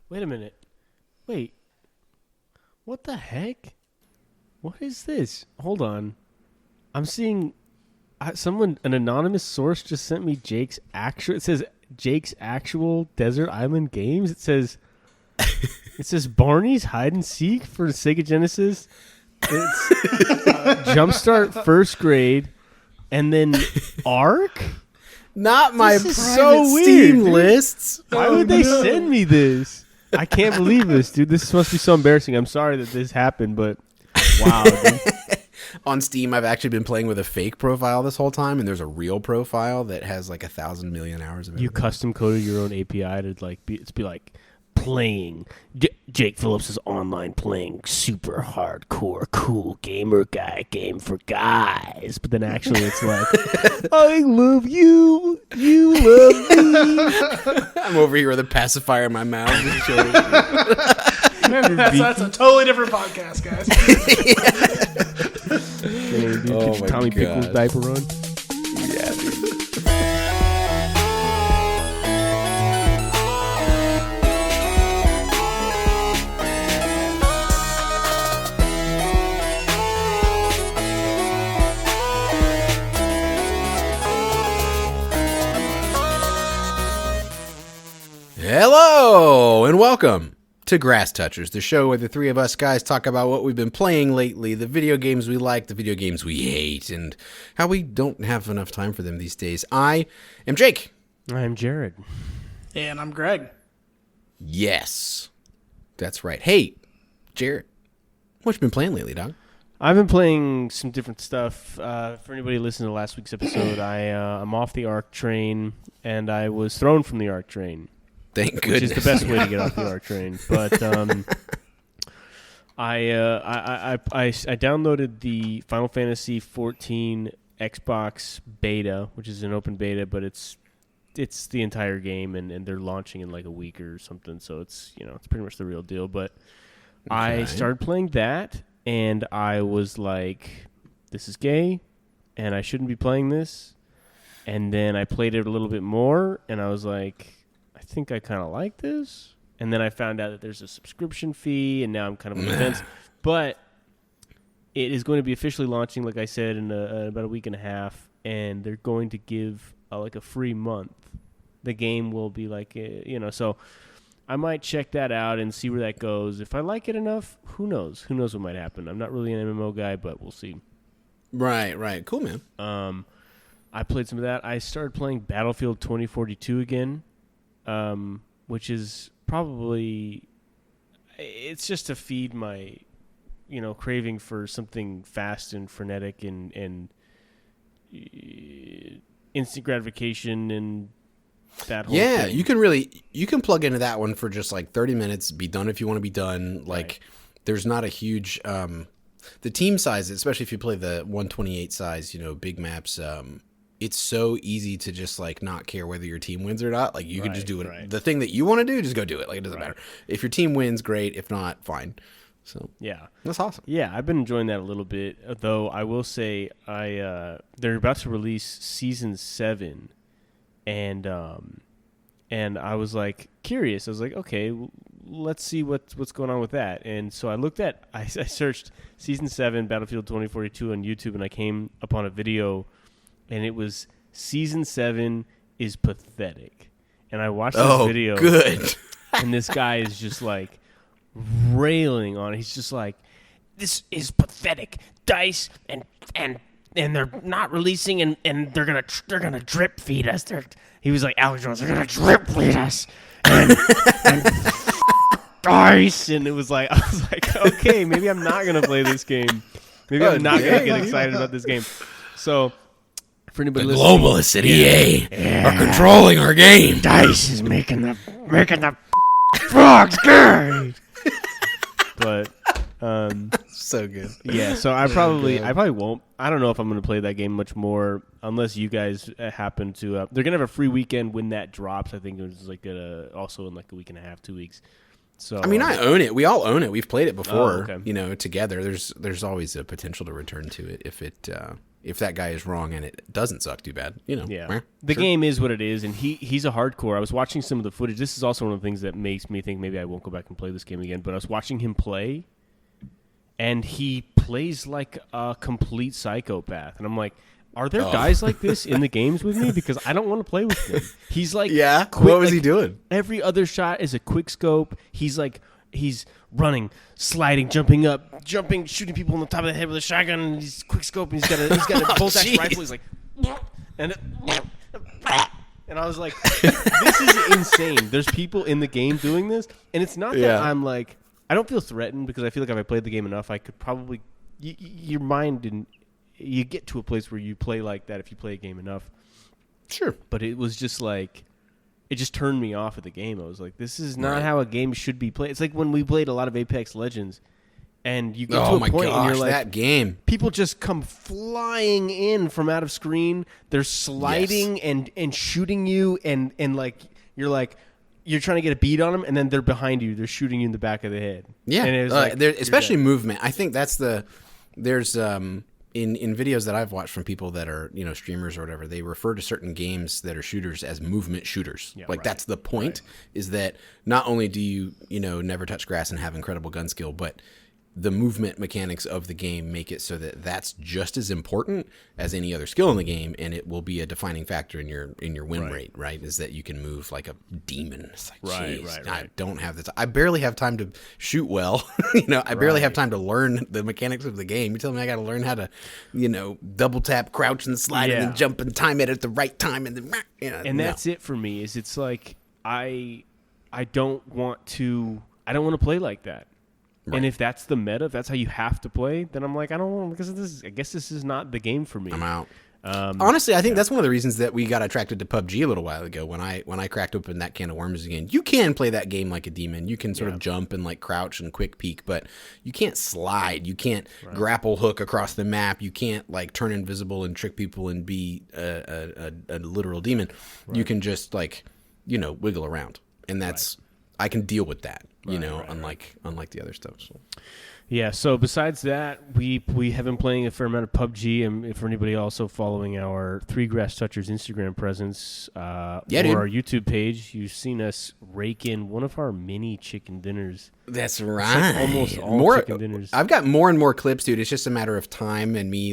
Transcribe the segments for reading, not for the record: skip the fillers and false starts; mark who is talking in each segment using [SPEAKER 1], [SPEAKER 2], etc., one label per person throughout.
[SPEAKER 1] Wait a minute. Wait. What the heck? What is this? Hold on. I'm seeing an anonymous source just sent me Jake's actual. It says Jake's actual Desert Island Games. It says Barney's Hide and Seek for Sega Genesis. It's Jumpstart First Grade, and then Ark.
[SPEAKER 2] Not my
[SPEAKER 1] This is
[SPEAKER 2] private
[SPEAKER 1] so
[SPEAKER 2] Steam
[SPEAKER 1] weird,
[SPEAKER 2] lists.
[SPEAKER 1] Why would they send me this? I can't believe this, dude. This must be so embarrassing. I'm sorry that this happened, but wow, dude.
[SPEAKER 2] On Steam, I've actually been playing with a fake profile this whole time, and there's a real profile that has like 1,000 million hours of it.
[SPEAKER 1] You custom coded your own API to be like playing Jake Phillips' online playing super hardcore cool gamer guy game for guys, but then actually it's like I love you, you love me.
[SPEAKER 2] I'm over here with a pacifier in my mouth.
[SPEAKER 3] That's a totally different podcast, guys.
[SPEAKER 1] Damn, dude,
[SPEAKER 2] Oh
[SPEAKER 1] get your
[SPEAKER 2] my
[SPEAKER 1] Tommy
[SPEAKER 2] God.
[SPEAKER 1] Pickles diaper on.
[SPEAKER 2] Yeah, dude. Hello and welcome to Grass Touchers, the show where the three of us guys talk about what we've been playing lately, the video games we like, the video games we hate, and how we don't have enough time for them these days. I am Jake.
[SPEAKER 1] I'm Jared.
[SPEAKER 3] And I'm Greg.
[SPEAKER 2] Yes, that's right. Hey, Jared, what you been playing lately, dog?
[SPEAKER 1] I've been playing some different stuff. For anybody listening to last week's episode, I'm off the ARC train, and I was thrown from the ARC train.
[SPEAKER 2] Thank goodness.
[SPEAKER 1] Which is the best way to get off the ARC train. But I downloaded the Final Fantasy 14 Xbox beta, which is an open beta, but it's the entire game, and they're launching in like a week or something. So it's pretty much the real deal. But I started playing that, and I was like, "This is gay, and I shouldn't be playing this." And then I played it a little bit more, and I was like, I think I kind of like this. And then I found out that there's a subscription fee, and now I'm kind of on the fence. But it is going to be officially launching, like I said, in about a week and a half, and they're going to give like a free month. The game will be like, so I might check that out and see where that goes. If I like it enough, who knows? Who knows what might happen? I'm not really an MMO guy, but we'll see.
[SPEAKER 2] Right. Cool, man.
[SPEAKER 1] I played some of that. I started playing Battlefield 2042 again. Which is probably, it's just to feed my, craving for something fast and frenetic and instant gratification and that whole thing.
[SPEAKER 2] You can plug into that one for just like 30 minutes, be done if you want to be done. Like there's not a huge, the team size, especially if you play the 128 size, big maps, it's so easy to just like not care whether your team wins or not. Like you can just do it. Right. The thing that you want to do, just go do it. Like it doesn't matter. If your team wins, great. If not, fine. So
[SPEAKER 1] yeah,
[SPEAKER 2] that's awesome.
[SPEAKER 1] Yeah, I've been enjoying that a little bit. Though I will say, they're about to release season 7, and I was like curious. I was like, okay, let's see what's going on with that. And so I searched season 7 Battlefield 2042 on YouTube, and I came upon a video. And it was season 7 is pathetic. And I watched this video.
[SPEAKER 2] Good.
[SPEAKER 1] And this guy is just like railing on it. He's just like, this is pathetic. DICE and they're not releasing and they're gonna drip feed us. He was like, Alex Jones, they're gonna drip feed us. And DICE. And it was like, I was like, okay, maybe I'm not gonna play this game. Maybe I'm not gonna get excited about this game. So for anybody listening,
[SPEAKER 2] globalists at EA are controlling our game.
[SPEAKER 1] DICE is making the frogs gay. But
[SPEAKER 2] so good.
[SPEAKER 1] Yeah, so I probably won't. I don't know if I'm going to play that game much more unless you guys happen to. They're going to have a free weekend when that drops. I think it was like also in like a week and a half, 2 weeks. So
[SPEAKER 2] I mean, I own it. We all own it. We've played it before,
[SPEAKER 1] okay.
[SPEAKER 2] Together. There's always a potential to return to it if that guy is wrong and it doesn't suck too bad,
[SPEAKER 1] Yeah. The game is what it is, and he's a hardcore. I was watching some of the footage. This is also one of the things that makes me think maybe I won't go back and play this game again, but I was watching him play, and he plays like a complete psychopath. And I'm like, are there guys like this in the games with me? Because I don't want to play with him. He's like...
[SPEAKER 2] Yeah?
[SPEAKER 1] Quick,
[SPEAKER 2] what was he doing?
[SPEAKER 1] Every other shot is a quick scope. He's running, sliding, jumping up, shooting people on the top of the head with a shotgun, and he's quick scope, and he's got a bolt action rifle. He's like... And I was like, this is insane. There's people in the game doing this, and it's not that I'm like... I don't feel threatened because I feel like if I played the game enough, I could probably... your mind and... You get to a place where you play like that if you play a game enough.
[SPEAKER 2] Sure.
[SPEAKER 1] But it was just like, it just turned me off of the game. I was like, this is not how a game should be played. It's like when we played a lot of Apex Legends, and you get to a point and you're like,
[SPEAKER 2] that game.
[SPEAKER 1] People just come flying in from out of screen. They're sliding and shooting you, and like, you're like, you're trying to get a beat on them, and then they're behind you. They're shooting you in the back of the head.
[SPEAKER 2] Yeah.
[SPEAKER 1] And it was
[SPEAKER 2] especially movement. I think that's there's... In videos that I've watched from people that are, streamers or whatever, they refer to certain games that are shooters as movement shooters.
[SPEAKER 1] Yeah,
[SPEAKER 2] that's the point, is that not only do you, never touch grass and have incredible gun skill, but the movement mechanics of the game make it so that that's just as important as any other skill in the game, and it will be a defining factor in your win rate, right? Is that you can move like a demon. It's like, geez, I don't have the time. I barely have time to shoot well. I barely have time to learn the mechanics of the game. You tell me I got to learn how to, double tap, crouch, and slide, and then jump and time it at the right time, and then,
[SPEAKER 1] and that's it for me. Is it's like I don't want to play like that. Right. And if that's the meta, if that's how you have to play, then I'm like, I don't want, because I guess this is not the game for me.
[SPEAKER 2] I'm out. Honestly, I think that's one of the reasons that we got attracted to PUBG a little while ago. When I cracked open that can of worms again, you can play that game like a demon. You can sort of jump and like crouch and quick peek, but you can't slide. You can't grapple hook across the map. You can't like turn invisible and trick people and be a literal demon. Right. You can just like wiggle around, and that's I can deal with that. Unlike the other stuff. So.
[SPEAKER 1] Yeah. So besides that, we have been playing a fair amount of PUBG, and for anybody also following our Three Grass Touchers Instagram presence or our YouTube page, you've seen us rake in one of our mini chicken dinners.
[SPEAKER 2] That's right.
[SPEAKER 1] Like almost all chicken dinners.
[SPEAKER 2] I've got more and more clips, dude. It's just a matter of time and me,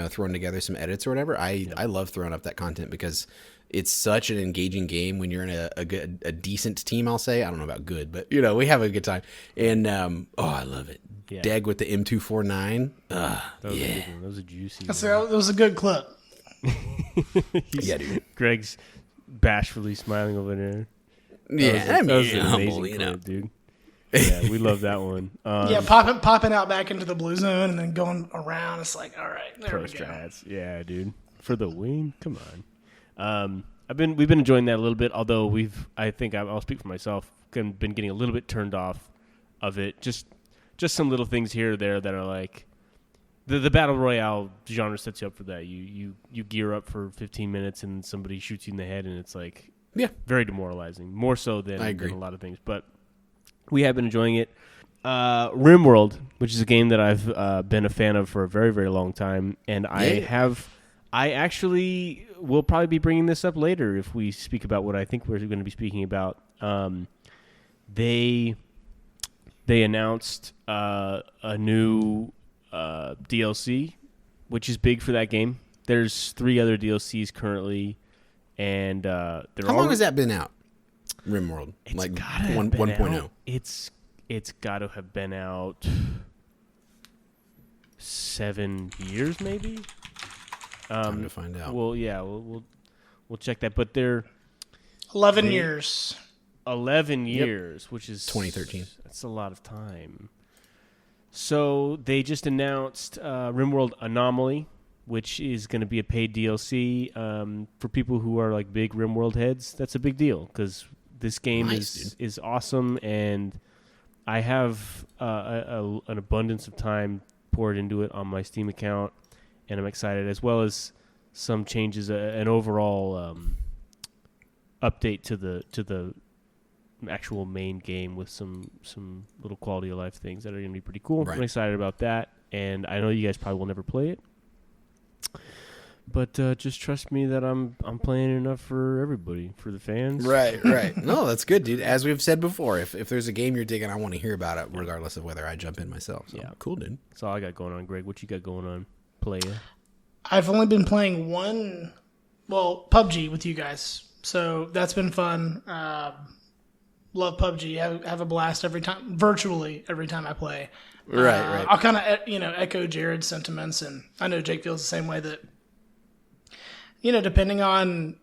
[SPEAKER 2] throwing together some edits or whatever. I love throwing up that content because it's such an engaging game when you're in a decent team, I'll say. I don't know about good, but, we have a good time. And, I love it. Yeah. Deg with the M249.
[SPEAKER 1] That was a juicy one.
[SPEAKER 3] That was a good clip.
[SPEAKER 2] Yeah, dude.
[SPEAKER 1] Greg's bashfully smiling over there.
[SPEAKER 2] That
[SPEAKER 1] was an amazing clip, dude. Yeah, we love that one.
[SPEAKER 3] Popping out back into the blue zone and then going around. It's like, all right, there we go.
[SPEAKER 1] Yeah, dude. For the win? Come on. We've been enjoying that a little bit, although I think I'll speak for myself, been getting a little bit turned off of it. Just some little things here or there that are like the battle royale genre sets you up for that. You gear up for 15 minutes and somebody shoots you in the head, and it's like very demoralizing, more so than a lot of things. But we have been enjoying it. RimWorld, which is a game that I've been a fan of for a very, very long time, and I actually will probably be bringing this up later if we speak about what I think we're going to be speaking about. They announced a new DLC, which is big for that game. There's 3 other DLCs currently, and they're
[SPEAKER 2] How long has that been out? RimWorld,
[SPEAKER 1] it's
[SPEAKER 2] like
[SPEAKER 1] gotta have
[SPEAKER 2] 1.0.
[SPEAKER 1] It's got to have been out 7 years, maybe.
[SPEAKER 2] Time to find out.
[SPEAKER 1] Well, yeah, we'll check that. But they're
[SPEAKER 3] 11 years.
[SPEAKER 1] 11 years, which is
[SPEAKER 2] 2013.
[SPEAKER 1] That's a lot of time. So they just announced RimWorld Anomaly, which is going to be a paid DLC for people who are like big RimWorld heads. That's a big deal because this game is awesome, and I have an abundance of time poured into it on my Steam account, and I'm excited, as well as some changes, an overall update to the actual main game with some little quality of life things that are going to be pretty cool.
[SPEAKER 2] Right.
[SPEAKER 1] I'm excited about that, and I know you guys probably will never play it, but just trust me that I'm playing enough for everybody, for the fans.
[SPEAKER 2] Right. No, that's good, dude. As we've said before, if there's a game you're digging, I want to hear about it, regardless of whether I jump in myself. So, cool, dude.
[SPEAKER 1] That's all I got going on. Greg, what you got going on, playa?
[SPEAKER 3] I've only been playing PUBG with you guys, so that's been fun. Love PUBG. Have a blast virtually every time I play.
[SPEAKER 2] Right.
[SPEAKER 3] I'll kind of echo Jared's sentiments, and I know Jake feels the same way, that depending on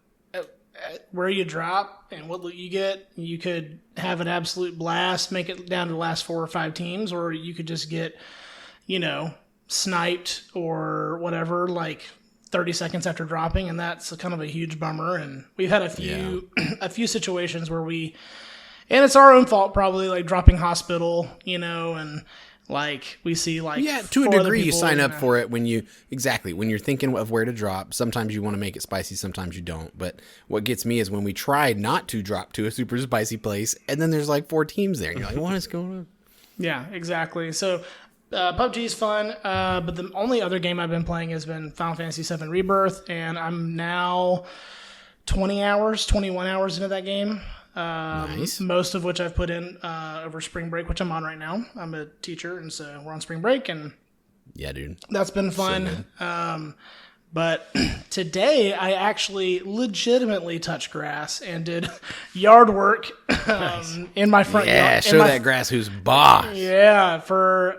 [SPEAKER 3] where you drop and what loot you get, you could have an absolute blast, make it down to the last 4 or 5 teams, or you could just get sniped or whatever, like 30 seconds after dropping, and that's kind of a huge bummer. And we've had a few situations where and it's our own fault probably, like dropping hospital, and like we see like
[SPEAKER 2] to a degree you sign up for it when you're thinking of where to drop. Sometimes you want to make it spicy, sometimes you don't. But what gets me is when we try not to drop to a super spicy place, and then there's like 4 teams there, and you're like, what is going on?
[SPEAKER 3] Yeah, exactly. So PUBG is fun, but the only other game I've been playing has been Final Fantasy VII Rebirth, and I'm now 21 hours into that game.
[SPEAKER 2] Nice.
[SPEAKER 3] Most of which I've put in over spring break, which I'm on right now. I'm a teacher, and so we're on spring break, and
[SPEAKER 2] yeah, dude,
[SPEAKER 3] that's been fun. So but today I actually legitimately touched grass and did yard work in my front yard.
[SPEAKER 2] Yeah, show that grass who's boss.
[SPEAKER 3] Yeah,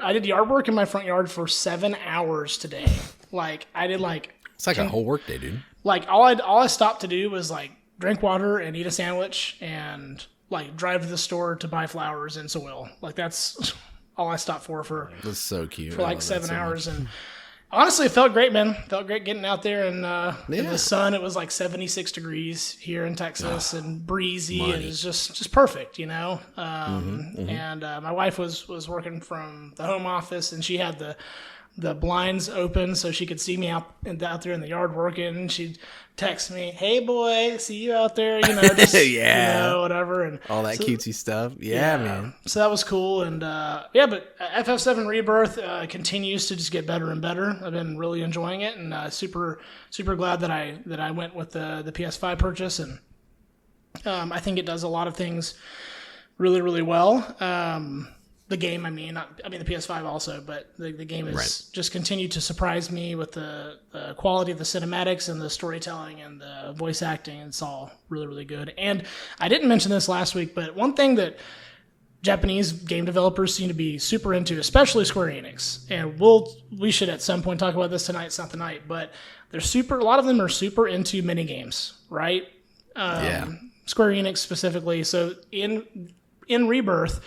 [SPEAKER 3] I did yard work in my front yard for 7 hours today. Like I did
[SPEAKER 2] it's like a whole work day, dude.
[SPEAKER 3] Like all I stopped to do was like drink water and eat a sandwich and like drive to the store to buy flowers and soil. Like that's all I stopped for
[SPEAKER 2] That's so cute.
[SPEAKER 3] For like 7 hours. And honestly, it felt great, man. Felt great getting out there and in the sun. It was like 76 degrees here in Texas and breezy. And it was just perfect, And my wife was working from the home office, and she had the blinds open so she could see me out there in the yard working. She'd text me, "Hey boy, see you out there," just, whatever, and
[SPEAKER 2] all that cutesy stuff. Yeah, man.
[SPEAKER 3] So that was cool, and but FF7 Rebirth continues to just get better and better. I've been really enjoying it, and super glad that I went with the PS5 purchase, and I think it does a lot of things really, really well. The game, the PS5 also, but the game has just continued to surprise me with the quality of the cinematics and the storytelling and the voice acting. It's all really, really good. And I didn't mention this last week, but one thing that Japanese game developers seem to be super into, especially Square Enix, and we should at some point talk about this tonight. It's not the night, but a lot of them are super into mini games, right? Square Enix specifically. So in Rebirth,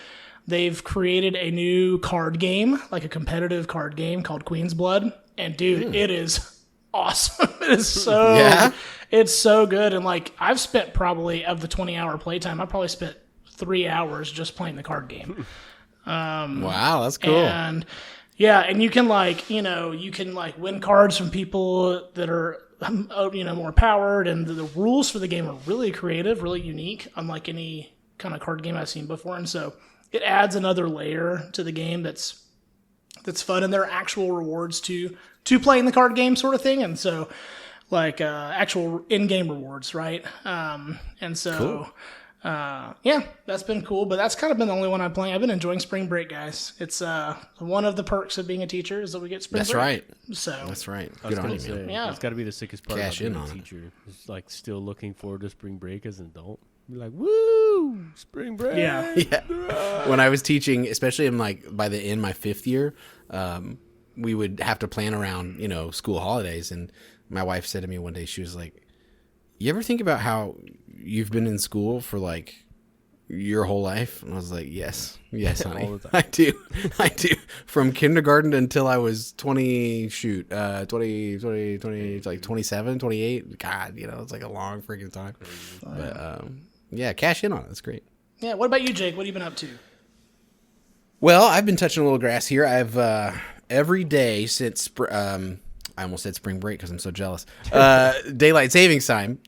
[SPEAKER 3] they've created a new card game, like a competitive card game called Queen's Blood. And dude, it is awesome. It is it's so good. And like I've spent probably, of the 20-hour playtime, I probably spent 3 hours just playing the card game.
[SPEAKER 2] Wow, that's cool.
[SPEAKER 3] And and you can win cards from people that are more powered, and the rules for the game are really creative, really unique, unlike any kind of card game I've seen before. And so it adds another layer to the game that's fun, and there are actual rewards to playing the card game sort of thing. And so like actual in-game rewards, right? And so cool. That's been cool, but that's kind of been the only one I'm playing. I've been enjoying spring break, guys. It's one of the perks of being a teacher is that we get spring break.
[SPEAKER 2] That's right.
[SPEAKER 3] So
[SPEAKER 2] that's right. Good on you, man.
[SPEAKER 3] Yeah,
[SPEAKER 1] that's got to be the sickest part about being a teacher. It's like still looking forward to spring break as an adult. Be like, woo, spring break.
[SPEAKER 2] Yeah. When I was teaching, especially in by the end my 5th year, we would have to plan around, school holidays. And my wife said to me one day, she was like, "You ever think about how you've been in school for your whole life?" And I was like, yes, honey. All the time. I do. From kindergarten until I was 27, 28. God, it's like a long freaking time. But cash in on it. That's great.
[SPEAKER 3] Yeah. What about you, Jake? What have you been up to?
[SPEAKER 2] Well, I've been touching a little grass here. I've every day since I almost said spring break because I'm so jealous. Daylight savings time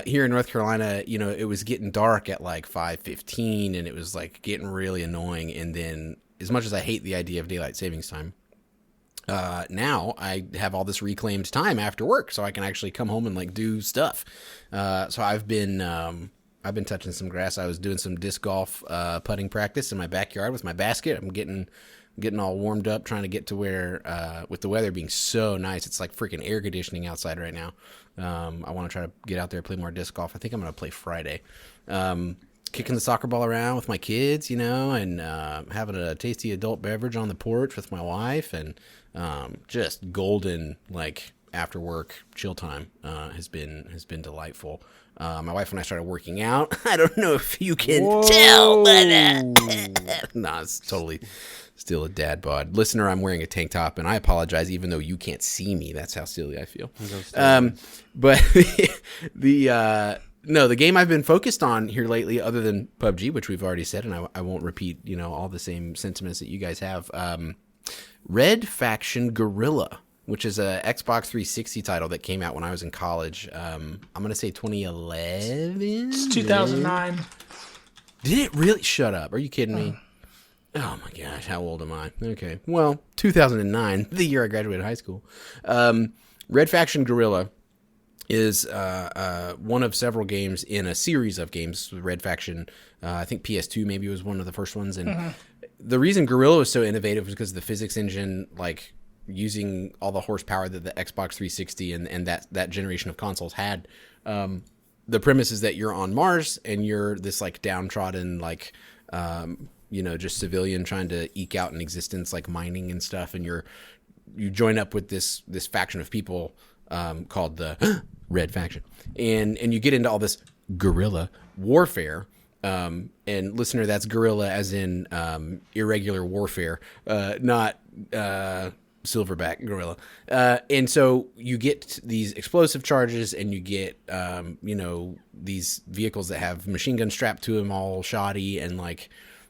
[SPEAKER 2] here in North Carolina. It was getting dark at like 5:15, and it was like getting really annoying. And then, as much as I hate the idea of daylight savings time, now I have all this reclaimed time after work, so I can actually come home and like do stuff. So I've been touching some grass. I was doing some disc golf putting practice in my backyard with my basket. I'm getting all warmed up, trying to get to where, with the weather being so nice, it's like freaking air conditioning outside right now. I want to try to get out there, play more disc golf. I think I'm going to play Friday. Kicking the soccer ball around with my kids, and having a tasty adult beverage on the porch with my wife, and just golden, like, after work chill time has been delightful. My wife and I started working out. I don't know if you can tell, but nah, it's totally still a dad bod. Listener, I'm wearing a tank top, and I apologize, even though you can't see me. That's how silly I feel. But the game I've been focused on here lately, other than PUBG, which we've already said, and I won't repeat, all the same sentiments that you guys have. Red Faction Guerrilla, which is a Xbox 360 title that came out when I was in college. I'm going to say 2011?
[SPEAKER 3] It's 2009.
[SPEAKER 2] Did it really? Shut up. Are you kidding me? Oh my gosh, how old am I? Okay. Well, 2009, the year I graduated high school. Red Faction Guerrilla is one of several games in a series of games. Red Faction, I think PS2 maybe was one of the first ones. And the reason Guerrilla was so innovative was because of the physics engine, like, using all the horsepower that the Xbox 360 and that generation of consoles had. The premise is that you're on Mars and you're this like downtrodden, like, just civilian trying to eke out an existence, like mining and stuff. And you join up with this faction of people called the Red Faction. And you get into all this guerrilla warfare. And listener, that's guerrilla as in irregular warfare, not silverback gorilla. And so you get these explosive charges, and you get these vehicles that have machine guns strapped to them, all shoddy, and like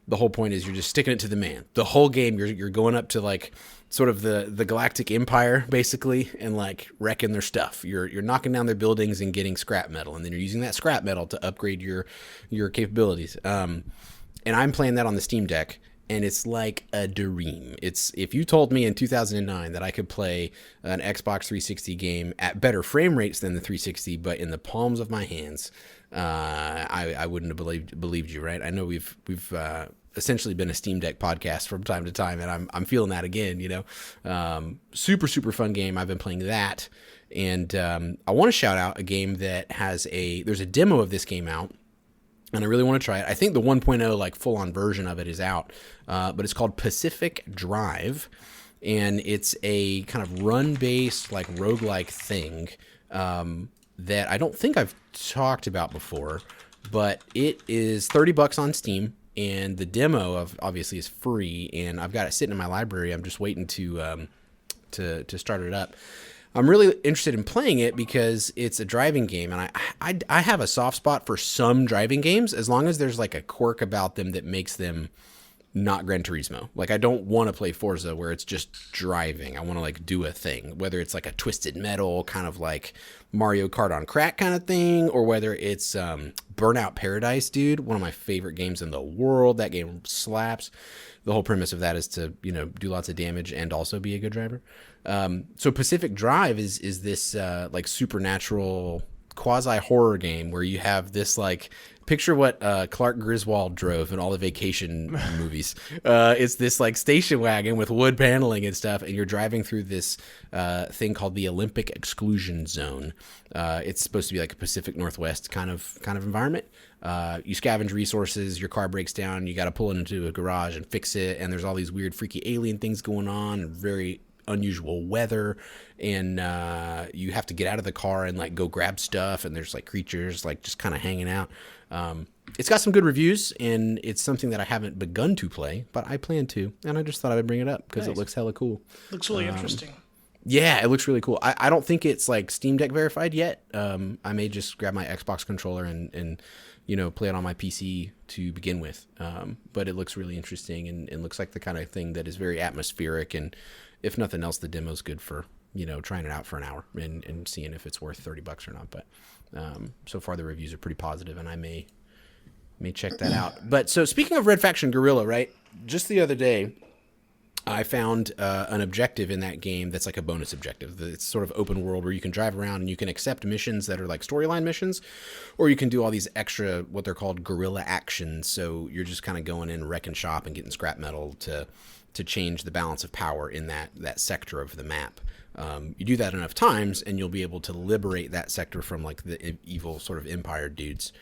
[SPEAKER 2] the whole point is you're just sticking it to the man. The whole game you're going up to like sort of the galactic empire basically, and like wrecking their stuff. You're knocking down their buildings and getting scrap metal, and then you're using that scrap metal to upgrade your capabilities. And I'm playing that on the Steam Deck. And it's like a dream. It's, if you told me in 2009 that I could play an Xbox 360 game at better frame rates than the 360, but in the palms of my hands, I wouldn't have believed you, right? I know we've essentially been a Steam Deck podcast from time to time, and I'm feeling that again. Super super fun game. I've been playing that, and I want to shout out a game that there's a demo of this game out. And I really want to try it. I think the 1.0 like full-on version of it is out, but it's called Pacific Drive, and it's a kind of run-based like roguelike thing that I don't think I've talked about before, but it is $30 on Steam, and the demo obviously is free, and I've got it sitting in my library. I'm just waiting to start it up. I'm really interested in playing it because it's a driving game, and I have a soft spot for some driving games as long as there's like a quirk about them that makes them not Gran Turismo. Like, I don't want to play Forza where it's just driving. I want to like do a thing, whether it's like a Twisted Metal kind of like Mario Kart on crack kind of thing, or whether it's Burnout Paradise, dude, one of my favorite games in the world. That game slaps. The whole premise of that is to, do lots of damage and also be a good driver. So Pacific Drive is this like supernatural quasi horror game where you have this like, picture what Clark Griswold drove in all the vacation movies. It's this like station wagon with wood paneling and stuff, and you're driving through this thing called the Olympic Exclusion Zone. It's supposed to be like a Pacific Northwest kind of environment. You scavenge resources, your car breaks down, you got to pull it into a garage and fix it, and there's all these weird freaky alien things going on, very unusual weather, and you have to get out of the car and like go grab stuff, and there's like creatures like just kind of hanging out. It's got some good reviews, and it's something that I haven't begun to play, but I plan to, and I just thought I would bring it up because It looks hella cool.
[SPEAKER 3] Looks really interesting.
[SPEAKER 2] Yeah, it looks really cool. I don't think it's like Steam Deck verified yet. I may just grab my Xbox controller and play it on my PC to begin with. But it looks really interesting and looks like the kind of thing that is very atmospheric, and if nothing else, the demo's good for trying it out for an hour and seeing if it's worth $30 or not. But so far the reviews are pretty positive, and I may check that out. But so speaking of Red Faction Guerrilla, right? Just the other day, I found an objective in that game that's like a bonus objective. It's sort of open world where you can drive around and you can accept missions that are like storyline missions, or you can do all these extra, what they're called, guerrilla actions. So you're just kind of going in, wrecking shop and getting scrap metal to change the balance of power in that sector of the map. You do that enough times and you'll be able to liberate that sector from like the evil sort of empire dudes.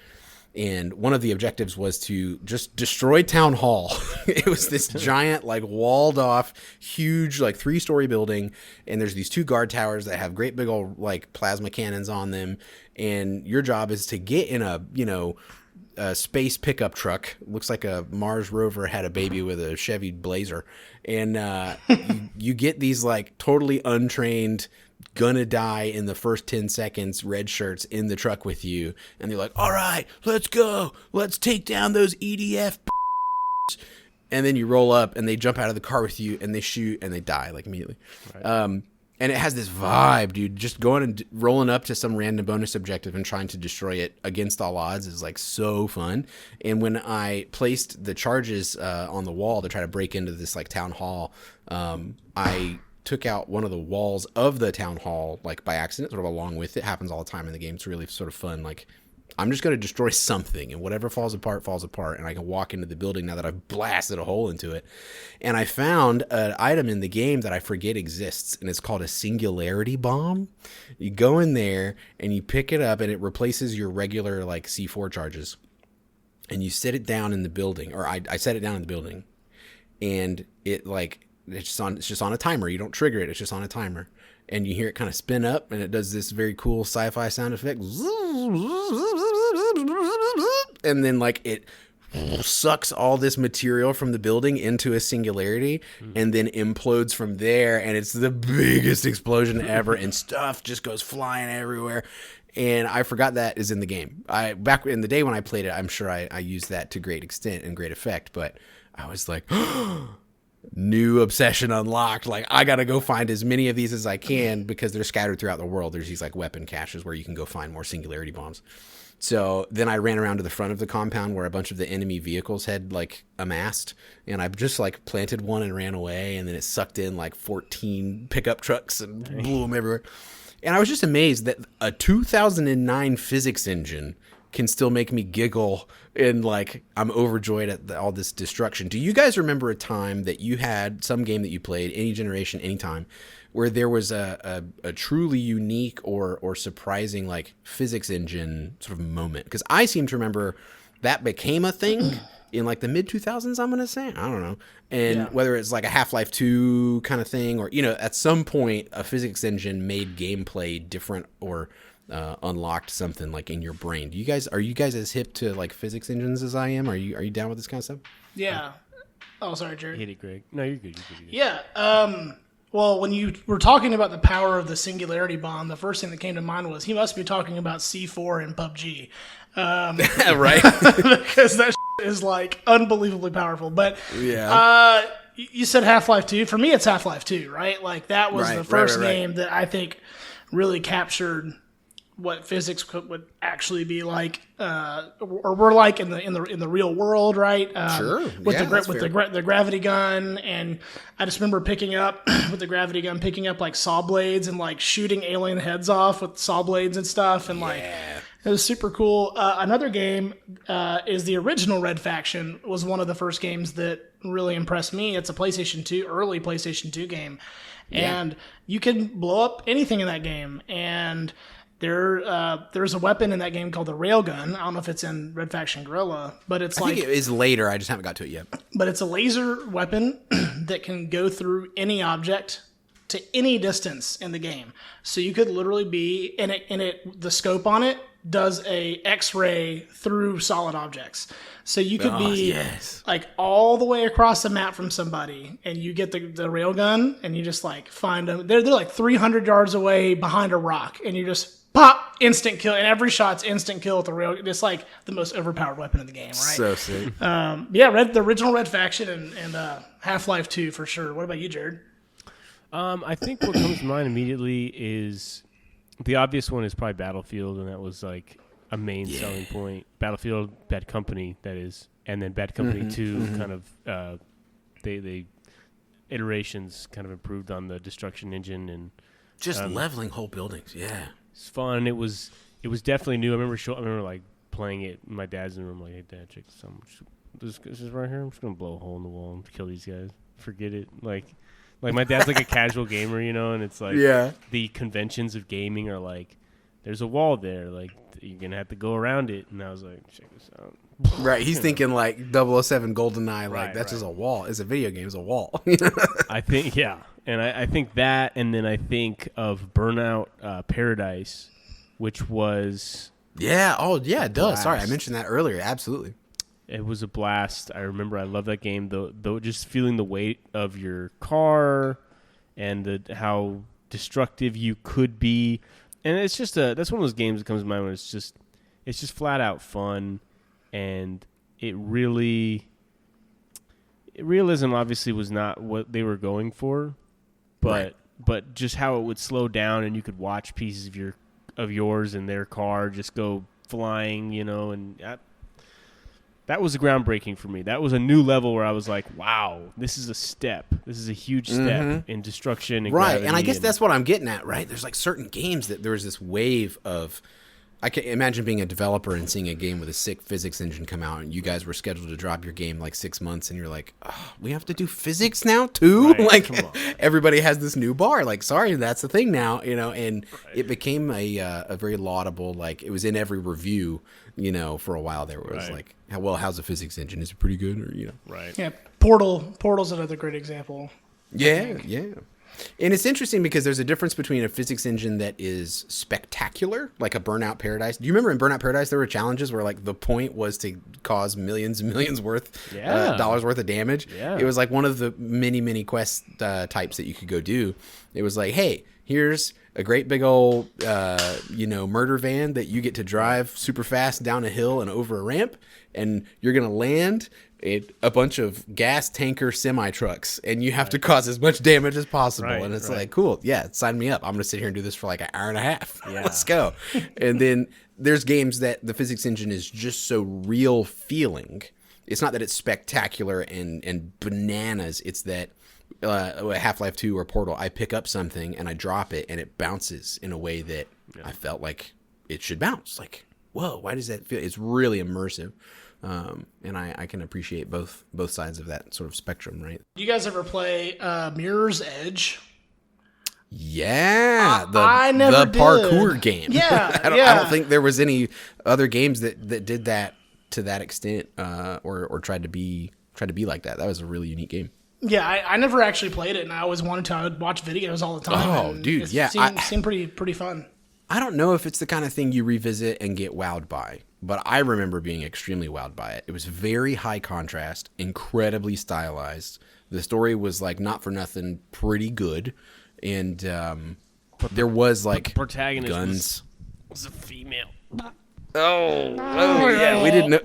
[SPEAKER 2] And one of the objectives was to just destroy Town Hall. It was this giant, like walled off, huge, like 3-story building. And there's these 2 guard towers that have great big old like plasma cannons on them. And your job is to get in a space pickup truck. Looks like a Mars rover had a baby with a Chevy Blazer. And you get these like totally untrained, gonna die in the first 10 seconds red shirts in the truck with you, and they're like, all right, let's go, let's take down those EDF and then you roll up and they jump out of the car with you and they shoot and they die like immediately. Right. And it has this vibe, dude. Just going and rolling up to some random bonus objective and trying to destroy it against all odds is like so fun. And when I placed the charges on the wall to try to break into this like town hall, I took out one of the walls of the town hall like by accident, sort of along with it. Happens all the time in the game. It's really sort of fun. Like, I'm just going to destroy something, and whatever falls apart, and I can walk into the building now that I've blasted a hole into it. And I found an item in the game that I forget exists, and it's called a singularity bomb. You go in there and you pick it up, and it replaces your regular like C4 charges, and you set it down in the building, or I set it down in the building, and it like it's just on a timer. You don't trigger it; it's just on a timer. And you hear it kind of spin up, and it does this very cool sci-fi sound effect. And then like it sucks all this material from the building into a singularity and then implodes from there. And it's the biggest explosion ever, and stuff just goes flying everywhere. And I forgot that is in the game. Back in the day when I played it, I'm sure I used that to great extent and great effect. But I was like, new obsession unlocked. Like, I gotta go find as many of these as I can because they're scattered throughout the world. There's these like weapon caches where you can go find more singularity bombs. So then I ran around to the front of the compound where a bunch of the enemy vehicles had like amassed, and I just like planted one and ran away, and then it sucked in like 14 pickup trucks and blew them everywhere. And I was just amazed that a 2009 physics engine can still make me giggle, and like I'm overjoyed at all this destruction. Do you guys remember a time that you had some game that you played, any generation, anytime, where there was a truly unique or surprising like physics engine sort of moment? Because I seem to remember that became a thing in like the mid 2000s, I'm going to say. I don't know. And whether it's like a Half-Life 2 kind of thing, or, you know, at some point a physics engine made gameplay different or unlocked something like in your brain. Are you guys as hip to like physics engines as I am? Are you down with this kind of stuff?
[SPEAKER 3] Yeah. Oh, sorry, Jared.
[SPEAKER 1] Hit it, Greg. No, you're good.
[SPEAKER 3] Yeah. Well, when you were talking about the power of the singularity bomb, the first thing that came to mind was he must be talking about C4 and PUBG.
[SPEAKER 2] Right.
[SPEAKER 3] Because that is like unbelievably powerful. But you said Half-Life 2. For me, it's Half-Life 2, right? Like that was the first game that I think really captured what physics would actually be like, or were like in the real world, right?
[SPEAKER 2] Sure.
[SPEAKER 3] With the gravity gun, and I just remember picking up with the gravity gun, picking up like saw blades and like shooting alien heads off with saw blades and stuff, and like it was super cool. Another game is the original Red Faction. Was one of the first games that really impressed me. It's a PlayStation 2, early PlayStation 2 game, and you can blow up anything in that game. And there's a weapon in that game called the railgun. I don't know if it's in Red Faction Guerrilla, but I think
[SPEAKER 2] it is later. I just haven't got to it yet. But
[SPEAKER 3] it's a laser weapon that can go through any object to any distance in the game. So you could literally be in it. The scope on it does a X-ray through solid objects. So you could be like all the way across the map from somebody, and you get the railgun, and you just like find them. They're like 300 yards away behind a rock, and you just pop, instant kill, and every shot's instant kill with the rail. It's like the most overpowered weapon in the game, right?
[SPEAKER 2] So sick.
[SPEAKER 3] The original Red Faction and Half-Life 2 for sure. What about you, Jared?
[SPEAKER 1] I think what comes to mind immediately is the obvious one is probably Battlefield, and that was like a main selling point. Battlefield, Bad Company, that is, and then Bad Company 2 kind of they iterations kind of improved on the destruction engine and
[SPEAKER 2] just leveling whole buildings. Yeah,
[SPEAKER 1] it's fun. It was definitely new. I remember like playing it in my dad's room. Like, hey, Dad, check this out. This is right here. I'm just gonna blow a hole in the wall and kill these guys. Forget it. Like my dad's like a casual gamer, and it's like the conventions of gaming are like, there's a wall there, like you're gonna have to go around it. And I was like, check this out.
[SPEAKER 2] Right, he's thinking like 007 GoldenEye, like that's just a wall. It's a video game, it's a wall.
[SPEAKER 1] I think, and I think that, and then I think of Burnout Paradise, which was
[SPEAKER 2] it does. Sorry, I mentioned that earlier. Absolutely.
[SPEAKER 1] It was a blast. I remember I loved that game, though just feeling the weight of your car and how destructive you could be. And it's just that's one of those games that comes to mind when it's just flat out fun, and realism obviously was not what they were going for, but just how it would slow down and you could watch pieces of yours and their car just go flying, and that was groundbreaking for me. That was a new level where I was like, wow, this is a step. This is a huge step in destruction. And
[SPEAKER 2] right, and I guess that's what I'm getting at, right? There's like certain games that there was this wave of... I can imagine being a developer and seeing a game with a sick physics engine come out, and you guys were scheduled to drop your game like 6 months, and you're like, oh, we have to do physics now too?
[SPEAKER 1] Right,
[SPEAKER 2] like, everybody has this new bar. Like, sorry, that's the thing now, and it became a very laudable, like, it was in every review, for a while there. It was like, how's the physics engine? Is it pretty good? Or,
[SPEAKER 1] Right.
[SPEAKER 3] Yeah, Portal's another great example.
[SPEAKER 2] Yeah. And it's interesting because there's a difference between a physics engine that is spectacular, like a Burnout Paradise. Do you remember in Burnout Paradise there were challenges where like the point was to cause millions and millions dollars worth of damage?
[SPEAKER 1] Yeah.
[SPEAKER 2] It was like one of the many quest types that you could go do. It was like, hey, here's a great big old murder van that you get to drive super fast down a hill and over a ramp, and you're gonna land a bunch of gas tanker semi trucks, and you have to cause as much damage as possible. And it's like, cool, sign me up. I'm gonna sit here and do this for like an hour and a half. Let's go. And then there's games that the physics engine is just so real feeling. It's not that it's spectacular and bananas. It's that Half-Life 2 or Portal, I pick up something and I drop it and it bounces in a way that I felt like it should bounce. Like, whoa, why does that feel? It's really immersive. And I can appreciate both sides of that sort of spectrum, right?
[SPEAKER 3] You guys ever play Mirror's Edge?
[SPEAKER 2] Yeah,
[SPEAKER 3] I never
[SPEAKER 2] the
[SPEAKER 3] did.
[SPEAKER 2] parkour game.
[SPEAKER 3] Yeah,
[SPEAKER 2] I don't think there was any other games that did that to that extent, or tried to be like that. That was a really unique game.
[SPEAKER 3] Yeah, I never actually played it, and I always wanted to. I would watch videos all the time.
[SPEAKER 2] Oh, dude,
[SPEAKER 3] it seemed pretty fun.
[SPEAKER 2] I don't know if it's the kind of thing you revisit and get wowed by, but I remember being extremely wowed by it. It was very high contrast, incredibly stylized. The story was like not for nothing, pretty good, and there was like
[SPEAKER 1] the protagonist
[SPEAKER 2] guns.
[SPEAKER 1] Was a female.
[SPEAKER 2] Oh yeah, we didn't know.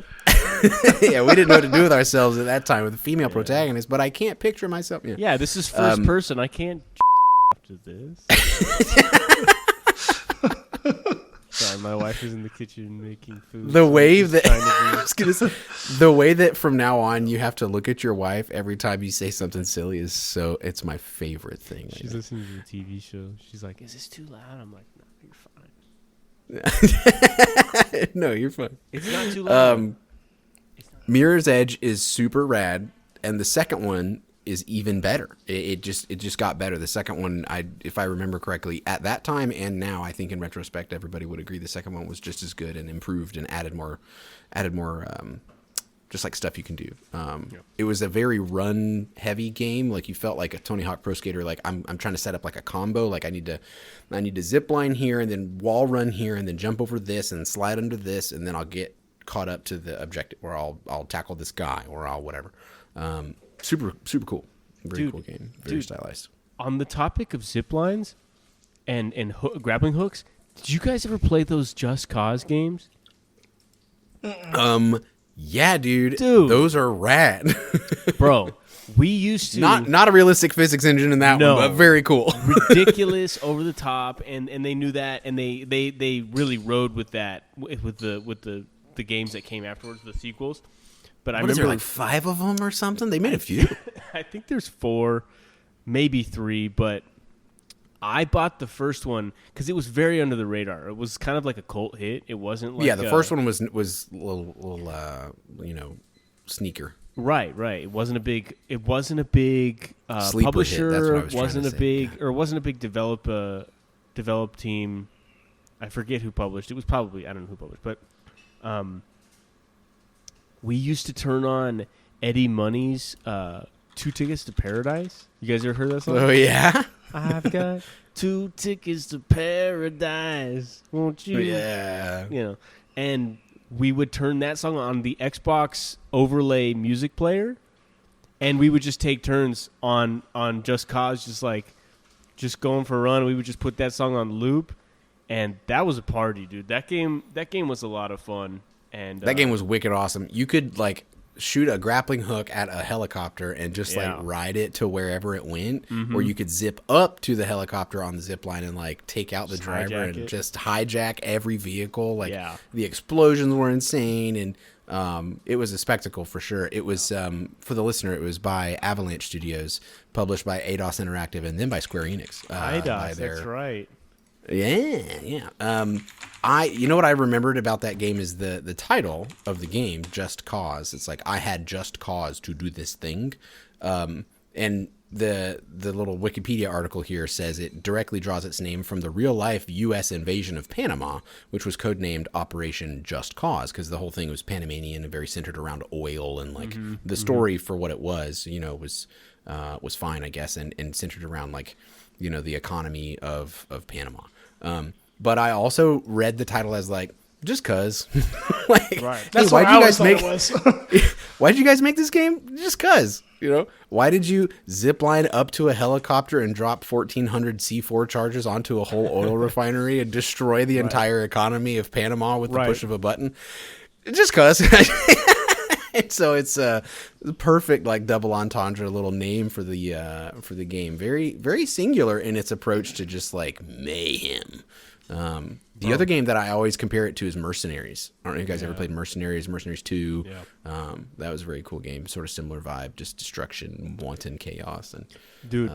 [SPEAKER 2] We didn't know what to do with ourselves at that time with a female protagonist. But I can't picture myself.
[SPEAKER 1] Yeah, this is first person. I can't after this. Sorry, my wife is in the kitchen making food.
[SPEAKER 2] The way that I was gonna say, the way that from now on you have to look at your wife every time you say something silly it's my favorite thing.
[SPEAKER 1] She's listening to the TV show. She's like, "Is this too loud?" I'm like, "No, you're fine."
[SPEAKER 2] No, you're fine.
[SPEAKER 1] It's not too loud.
[SPEAKER 2] Mirror's Edge is super rad, and the second one is even better. It just got better. The second one, if I remember correctly, at that time and now, I think in retrospect, everybody would agree the second one was just as good and improved and added more, just like stuff you can do. It was a very run heavy game. Like you felt like a Tony Hawk Pro Skater. Like I'm trying to set up like a combo. Like I need to zip line here and then wall run here and then jump over this and slide under this and then I'll get caught up to the objective where I'll tackle this guy or I'll whatever. Super cool. Very cool game. Very stylized.
[SPEAKER 1] On the topic of zip lines and grappling hooks, did you guys ever play those Just Cause games?
[SPEAKER 2] Yeah, dude.
[SPEAKER 1] Dude.
[SPEAKER 2] Those are rad.
[SPEAKER 1] Bro, we used to
[SPEAKER 2] not a realistic physics engine in that
[SPEAKER 1] No.
[SPEAKER 2] one, but very cool.
[SPEAKER 1] ridiculous, over the top, and they knew that, and they really rode with that with the games that came afterwards, the sequels. But I
[SPEAKER 2] What is
[SPEAKER 1] remember
[SPEAKER 2] there, like 5 of them or something? They made a few.
[SPEAKER 1] I think there's 4, maybe 3, but I bought the first one because it was very under the radar. It was kind of like a cult hit. It wasn't like
[SPEAKER 2] The first one was a little sneaker.
[SPEAKER 1] Right. It wasn't a big
[SPEAKER 2] Sleeper
[SPEAKER 1] publisher.
[SPEAKER 2] hit, that's what I was
[SPEAKER 1] Wasn't
[SPEAKER 2] trying
[SPEAKER 1] a
[SPEAKER 2] to
[SPEAKER 1] big
[SPEAKER 2] say.
[SPEAKER 1] or wasn't a big develop team. I forget who published. It was probably, I don't know who published, but we used to turn on Eddie Money's 2 Tickets to Paradise. You guys ever heard that song?
[SPEAKER 2] Oh yeah.
[SPEAKER 1] I've got 2 tickets to paradise. Won't you?
[SPEAKER 2] Yeah.
[SPEAKER 1] You know, and we would turn that song on the Xbox overlay music player, and we would just take turns on Just Cause, just going for a run. We would just put that song on loop, and that was a party, dude. That game was a lot of fun. And
[SPEAKER 2] That game was wicked awesome. You could shoot a grappling hook at a helicopter and just ride it to wherever it went, or you could zip up to the helicopter on the zip line and take out the driver and just hijack every vehicle. The explosions were insane, and it was a spectacle for sure. It was for the listener, it was by Avalanche Studios, published by Eidos Interactive, and then by Square Enix.
[SPEAKER 1] Eidos, that's right.
[SPEAKER 2] Yeah. You know what I remembered about that game is the title of the game, Just Cause. It's like, I had just cause to do this thing. And the little Wikipedia article here says it directly draws its name from the real life U.S. invasion of Panama, which was codenamed Operation Just Cause, because the whole thing was Panamanian and very centered around oil, and the story for what it was, was fine, I guess, and centered around the economy of Panama. But I also read the title as just cause.
[SPEAKER 3] Right. That's what I always thought it was.
[SPEAKER 2] Why did you guys make this game? Just cause. Why did you zip line up to a helicopter and drop 1,400 C4 charges onto a whole oil refinery and destroy the entire economy of Panama with the push of a button? Just cause. And so it's a perfect double entendre little name for the game. Very, very singular in its approach to just mayhem. The other game that I always compare it to is Mercenaries. I don't know if you guys ever played Mercenaries 2. Yeah. That was a very cool game. Sort of similar vibe, just destruction, wanton chaos. And
[SPEAKER 1] dude,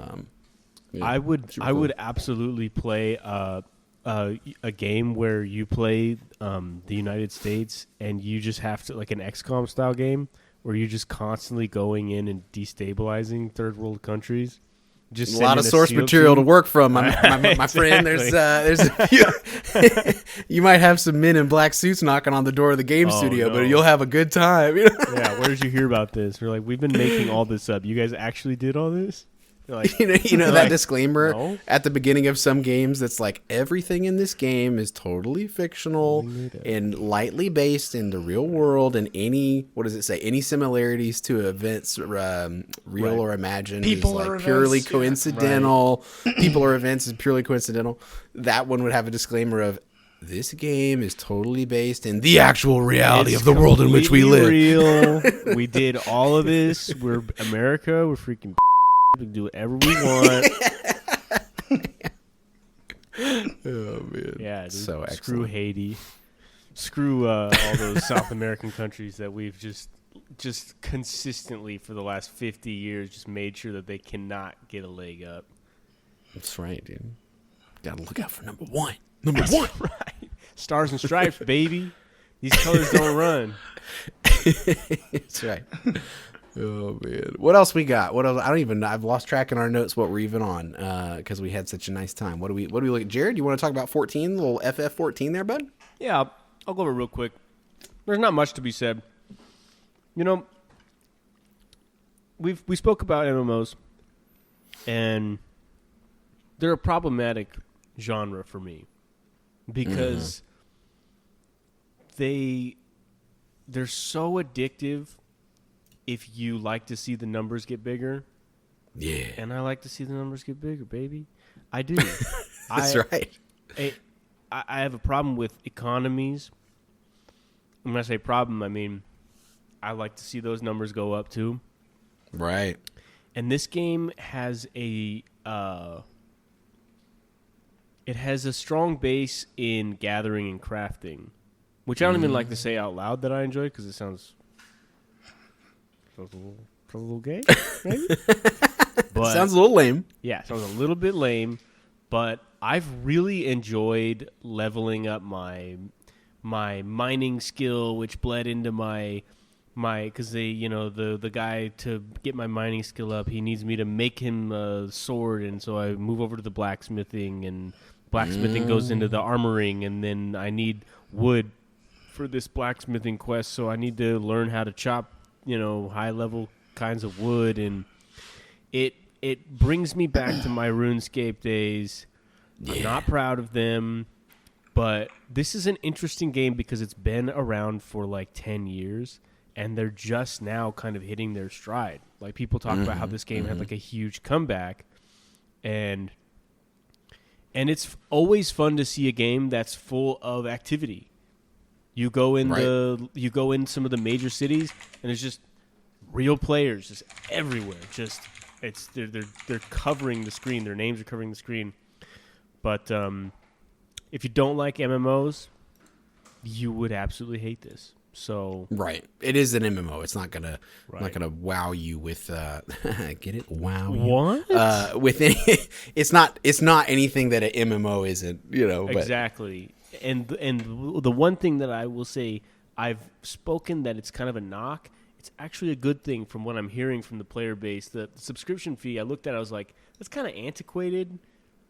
[SPEAKER 1] I would absolutely play a game where you play the United States and you just have to, like an XCOM style game where you're just constantly going in and destabilizing third world countries. Just
[SPEAKER 2] a lot of source material to work from, my friend.
[SPEAKER 1] Exactly.
[SPEAKER 2] There's a few. You might have some men in black suits knocking on the door of the game studio, but you'll have a good time.
[SPEAKER 1] Yeah, where did you hear about this? We're like, we've been making all this up. You guys actually did all this?
[SPEAKER 2] Like, you know that disclaimer at the beginning of some games that's like, everything in this game is totally fictional and lightly based in the real world, and any similarities to events, real or imagined,
[SPEAKER 3] people
[SPEAKER 2] is
[SPEAKER 3] or
[SPEAKER 2] purely
[SPEAKER 3] events,
[SPEAKER 2] coincidental. People or events is purely coincidental. That one would have a disclaimer of, this game is totally based in the actual reality of the world in which we live.
[SPEAKER 1] Real. We did all of this. We're America. We're freaking. We can do whatever we want.
[SPEAKER 2] Oh man!
[SPEAKER 1] Yeah, dude.
[SPEAKER 2] So
[SPEAKER 1] Screw
[SPEAKER 2] excellent.
[SPEAKER 1] Haiti. Screw all those South American countries that we've just consistently for the last 50 years just made sure that they cannot get a leg up.
[SPEAKER 2] That's right, dude. Gotta look out for number one. Number one.
[SPEAKER 1] Right. Stars and stripes, baby. These colors don't run.
[SPEAKER 2] That's right. Oh man, what else we got? What else? I don't even know. I've lost track in our notes what we're even on because we had such a nice time. What do we look at? Jared, you want to talk about 14, little FF14 there, bud?
[SPEAKER 1] Yeah, I'll go over it real quick. There's not much to be said. You know, we spoke about MMOs, and they're a problematic genre for me because they're so addictive. If you like to see the numbers get bigger,
[SPEAKER 2] yeah,
[SPEAKER 1] and I like to see the numbers get bigger, baby, I do.
[SPEAKER 2] That's right.
[SPEAKER 1] I have a problem with economies. When I say problem, I mean I like to see those numbers go up too.
[SPEAKER 2] Right.
[SPEAKER 1] And this game has it has a strong base in gathering and crafting, which I don't even like to say out loud that I enjoy because it sounds a little gay, maybe. But
[SPEAKER 2] Sounds a little lame.
[SPEAKER 1] yeah, sounds a little bit lame. But I've really enjoyed leveling up my mining skill, which bled into my because the guy, to get my mining skill up, he needs me to make him a sword, and so I move over to the blacksmithing, and blacksmithing goes into the armoring, and then I need wood for this blacksmithing quest, so I need to learn how to chop high level kinds of wood, and it brings me back to my RuneScape days. Yeah. I'm not proud of them, but this is an interesting game because it's been around for like 10 years, and they're just now kind of hitting their stride. Like, people talk about how this game had like a huge comeback, and it's always fun to see a game that's full of activity. You go in some of the major cities, and there's just real players just everywhere. Just they're covering the screen. Their names are covering the screen. But if you don't like MMOs, you would absolutely hate this. So
[SPEAKER 2] right, it is an MMO. It's not gonna wow you with get it? Wow you?
[SPEAKER 1] What?
[SPEAKER 2] With any, it's not anything that an MMO isn't. But.
[SPEAKER 1] Exactly. And the one thing that I will say, I've spoken that it's kind of a knock. It's actually a good thing from what I'm hearing from the player base. The subscription fee, I looked at it, I was like, that's kind of antiquated.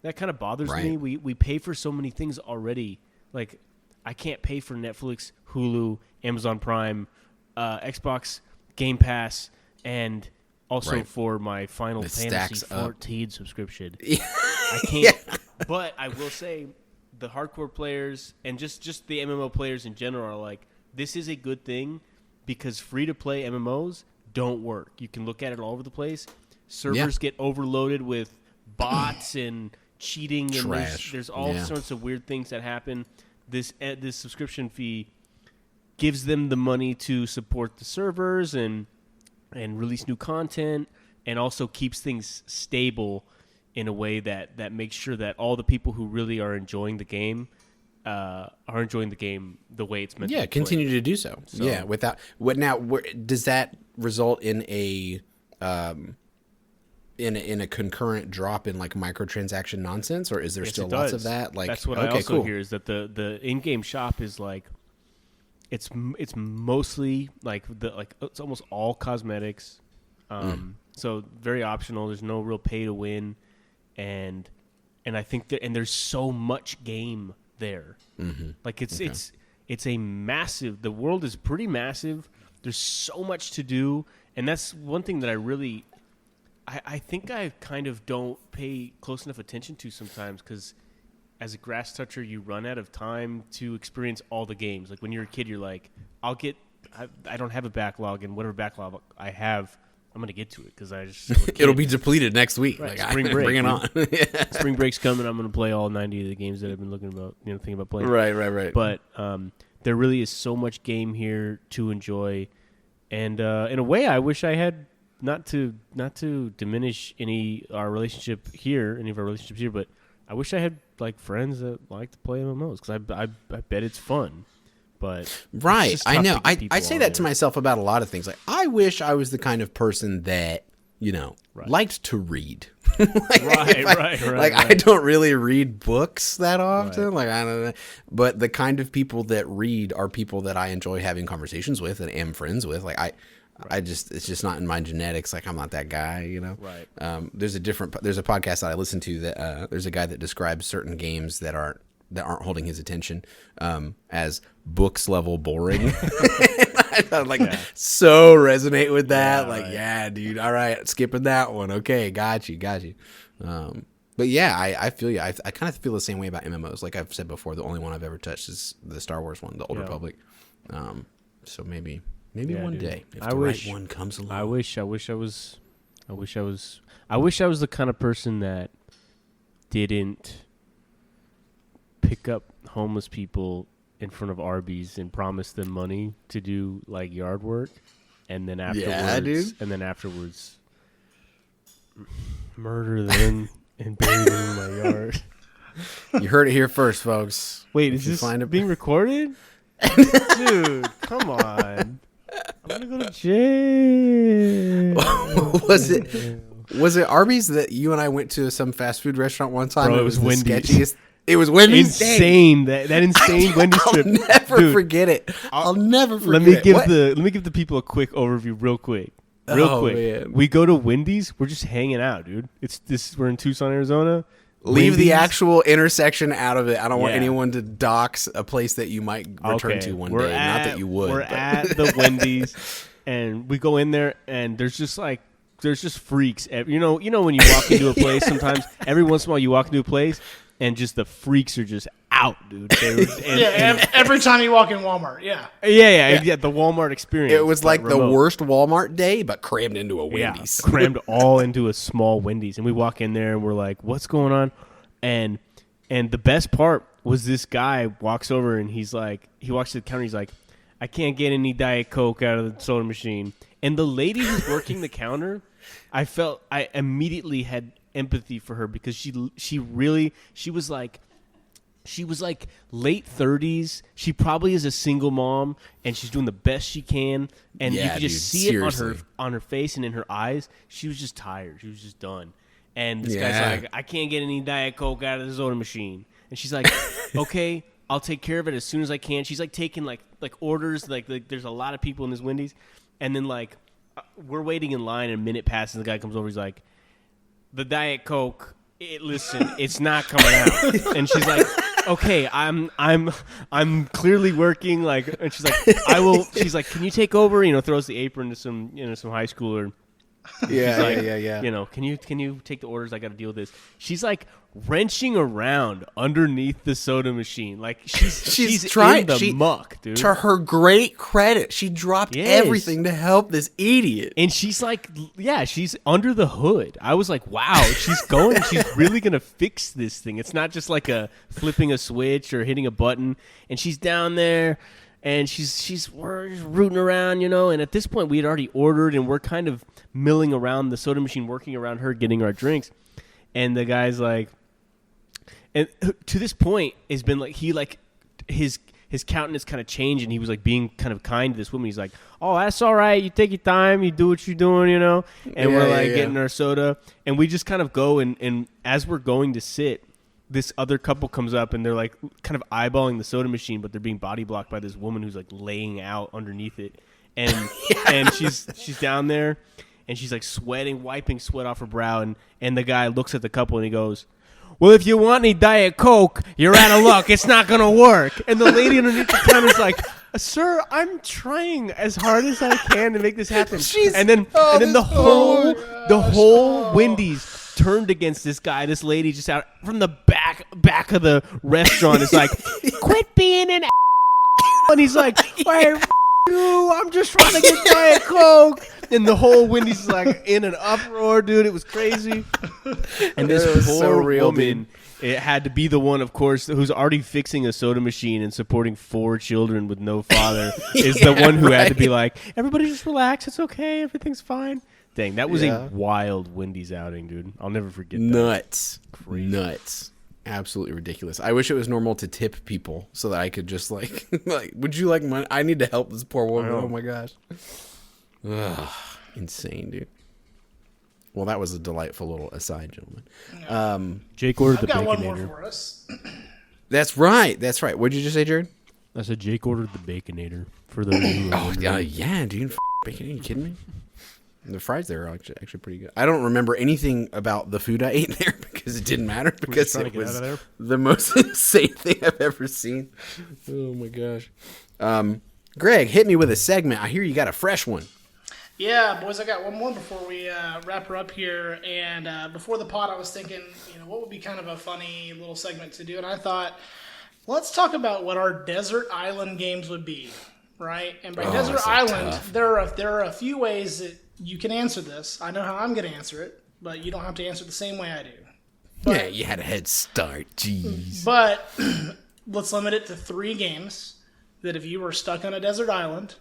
[SPEAKER 1] That kind of bothers me. We pay for so many things already. Like, I can't pay for Netflix, Hulu, Amazon Prime, Xbox Game Pass, and also for my Final Fantasy 14 subscription. I can't. Yeah. But I will say, the hardcore players and just the MMO players in general are like, this is a good thing because free-to-play MMOs don't work. You can look at it all over the place. Servers get overloaded with bots and cheating, and there's all sorts of weird things that happen. This subscription fee gives them the money to support the servers and release new content, and also keeps things stable in a way that makes sure that all the people who really are enjoying the game are enjoying the game the way it's meant to be played.
[SPEAKER 2] Continue to do so. Yeah, without does that result in a in a concurrent drop in like microtransaction nonsense, or is there still lots of that? Like,
[SPEAKER 1] that's what I also hear, is that the in-game shop is like it's mostly it's almost all cosmetics, so very optional. There's no real pay to win, and I think that there's so much game there. Like it's a massive. The world is pretty massive. There's so much to do, and that's one thing that I think I kind of don't pay close enough attention to sometimes, because as a grass toucher, you run out of time to experience all the games. Like when you're a kid, you're like, I don't have a backlog, and whatever backlog I have, I'm going to get to it because I just
[SPEAKER 2] it'll be depleted next week.
[SPEAKER 1] Right.
[SPEAKER 2] Like,
[SPEAKER 1] Spring break,
[SPEAKER 2] bring it on.
[SPEAKER 1] Spring break's coming. I'm going to play all 90 of the games that I've been thinking about playing.
[SPEAKER 2] Right.
[SPEAKER 1] But there really is so much game here to enjoy, and in a way, I wish I had. Not to diminish any of our relationships here, but I wish I had like friends that like to play MMOs, because I bet it's fun. But
[SPEAKER 2] I know. I say that to myself about a lot of things. Like, I wish I was the kind of person that liked to read. Right. I don't really read books that often. Right. Like, I don't know. But the kind of people that read are people that I enjoy having conversations with and am friends with. Like, it's just not in my genetics. Like, I'm not that guy, Right. There's a podcast that I listen to that there's a guy that describes certain games that aren't holding his attention as books level boring. I so resonate with that. Yeah, dude. All right, skipping that one. Okay, got you. But yeah, I feel you. I kind of feel the same way about MMOs. Like I've said before, the only one I've ever touched is the Star Wars one, the Old Republic. So maybe one day, if the right one comes along.
[SPEAKER 1] I wish I was the kind of person that didn't pick up homeless people in front of Arby's and promise them money to do like yard work. and then afterwards, murder them and bury them in my yard.
[SPEAKER 2] You heard it here first, folks.
[SPEAKER 1] Wait, is this being recorded? Dude, come on. I'm gonna go to jail.
[SPEAKER 2] Was it Arby's that you and I went to some fast food restaurant one time?
[SPEAKER 1] Bro, it was Wendy's.
[SPEAKER 2] Sketchiest. It was Wendy's.
[SPEAKER 1] Insane. That insane Wendy's trip.
[SPEAKER 2] I'll never forget it. I'll never forget it.
[SPEAKER 1] Let me give the people a quick overview real quick. Man. We go to Wendy's. We're just hanging out, dude. We're in Tucson, Arizona.
[SPEAKER 2] Leave the actual intersection out of it. I don't want anyone to dox a place that you might return to one day. Not that you would.
[SPEAKER 1] We're at the Wendy's, and we go in there, and there's just freaks. You know when you walk into a place, sometimes every once in a while you walk into a place, and just the freaks are just out, dude.
[SPEAKER 3] Every time you walk in Walmart, yeah.
[SPEAKER 1] The Walmart experience.
[SPEAKER 2] It was like the worst Walmart day, but crammed into a Wendy's.
[SPEAKER 1] Yeah, crammed all into a small Wendy's. And we walk in there, and we're like, what's going on? And the best part was this guy walks over, and he walks to the counter, he's like, I can't get any Diet Coke out of the soda machine. And the lady who's working the counter, I immediately had empathy for her because she was like late 30s. She probably is a single mom, and she's doing the best she can. And you could just see it on her face and in her eyes. She was just tired. She was just done. And this guy's like, I can't get any Diet Coke out of the soda machine. And she's like, okay, I'll take care of it as soon as I can. She's like taking like orders. Like there's a lot of people in this Wendy's, and then we're waiting in line, and a minute passes, and the guy comes over. He's like, the Diet Coke. Listen, it's not coming out. And she's like, okay, I'm clearly working. And she's like, I will. She's like, can you take over? Throws the apron to some high schooler.
[SPEAKER 2] Yeah.
[SPEAKER 1] Can you take the orders? I got to deal with this. She's like wrenching around underneath the soda machine. Like she's in the muck, dude.
[SPEAKER 2] To her great credit, she dropped everything to help this idiot.
[SPEAKER 1] And she's like, she's under the hood. I was like, wow, she's really going to fix this thing. It's not just like a flipping a switch or hitting a button. And she's down there. And we're just rooting around, and at this point we had already ordered, and we're kind of milling around the soda machine, working around her, getting our drinks. And the guy's like, and to this point has been like, his countenance kind of changed, and he was like being kind of kind to this woman. He's like, oh, that's all right. You take your time. You do what you're doing, And we're getting our soda, and we just kind of go, and as we're going to sit, this other couple comes up, and they're like kind of eyeballing the soda machine, but they're being body blocked by this woman who's like laying out underneath it. And and she's down there, and she's like sweating, wiping sweat off her brow. And the guy looks at the couple, and he goes, well, if you want any Diet Coke, you're out of luck. It's not going to work. And the lady underneath the counter is like, sir, I'm trying as hard as I can to make this happen. And then the whole Wendy's turned against this guy. This lady just out from the back of the restaurant is like, quit being an and he's like, wait, you, I'm just trying to get Diet Coke. And the whole Wendy's is like in an uproar, dude. It was crazy. And this poor woman, it had to be the one, of course, who's already fixing a soda machine and supporting 4 children with no father, is the one who had to be like, everybody just relax. It's okay. Everything's fine. Dang, that was a wild Wendy's outing, dude. I'll never forget that.
[SPEAKER 2] Nuts. Absolutely ridiculous. I wish it was normal to tip people so that I could just like would you like money? I need to help this poor woman. Oh my gosh. Ugh, insane, dude. Well, that was a delightful little aside, gentlemen.
[SPEAKER 1] Jake ordered
[SPEAKER 3] I've
[SPEAKER 1] the
[SPEAKER 3] got
[SPEAKER 1] Baconator.
[SPEAKER 3] one more for us.
[SPEAKER 2] That's right. What'd you just say, Jared?
[SPEAKER 1] I said Jake ordered the Baconator for the.
[SPEAKER 2] Yeah, dude. Bacon? Are you kidding me? The fries there are actually pretty good. I don't remember anything about the food I ate there because it didn't matter because it was the most insane thing I've ever seen. Oh my gosh. Greg, hit me with a segment. I hear you got a fresh one.
[SPEAKER 3] Yeah, boys, I got one more before we wrap her up here. And before the pod, I was thinking, what would be kind of a funny little segment to do? And I thought, let's talk about what our desert island games would be, right? And by desert island, there are a few ways that you can answer this. I know how I'm going to answer it, but you don't have to answer it the same way I do. But,
[SPEAKER 2] you had a head start. Jeez.
[SPEAKER 3] But let's limit it to 3 games that if you were stuck on a desert island,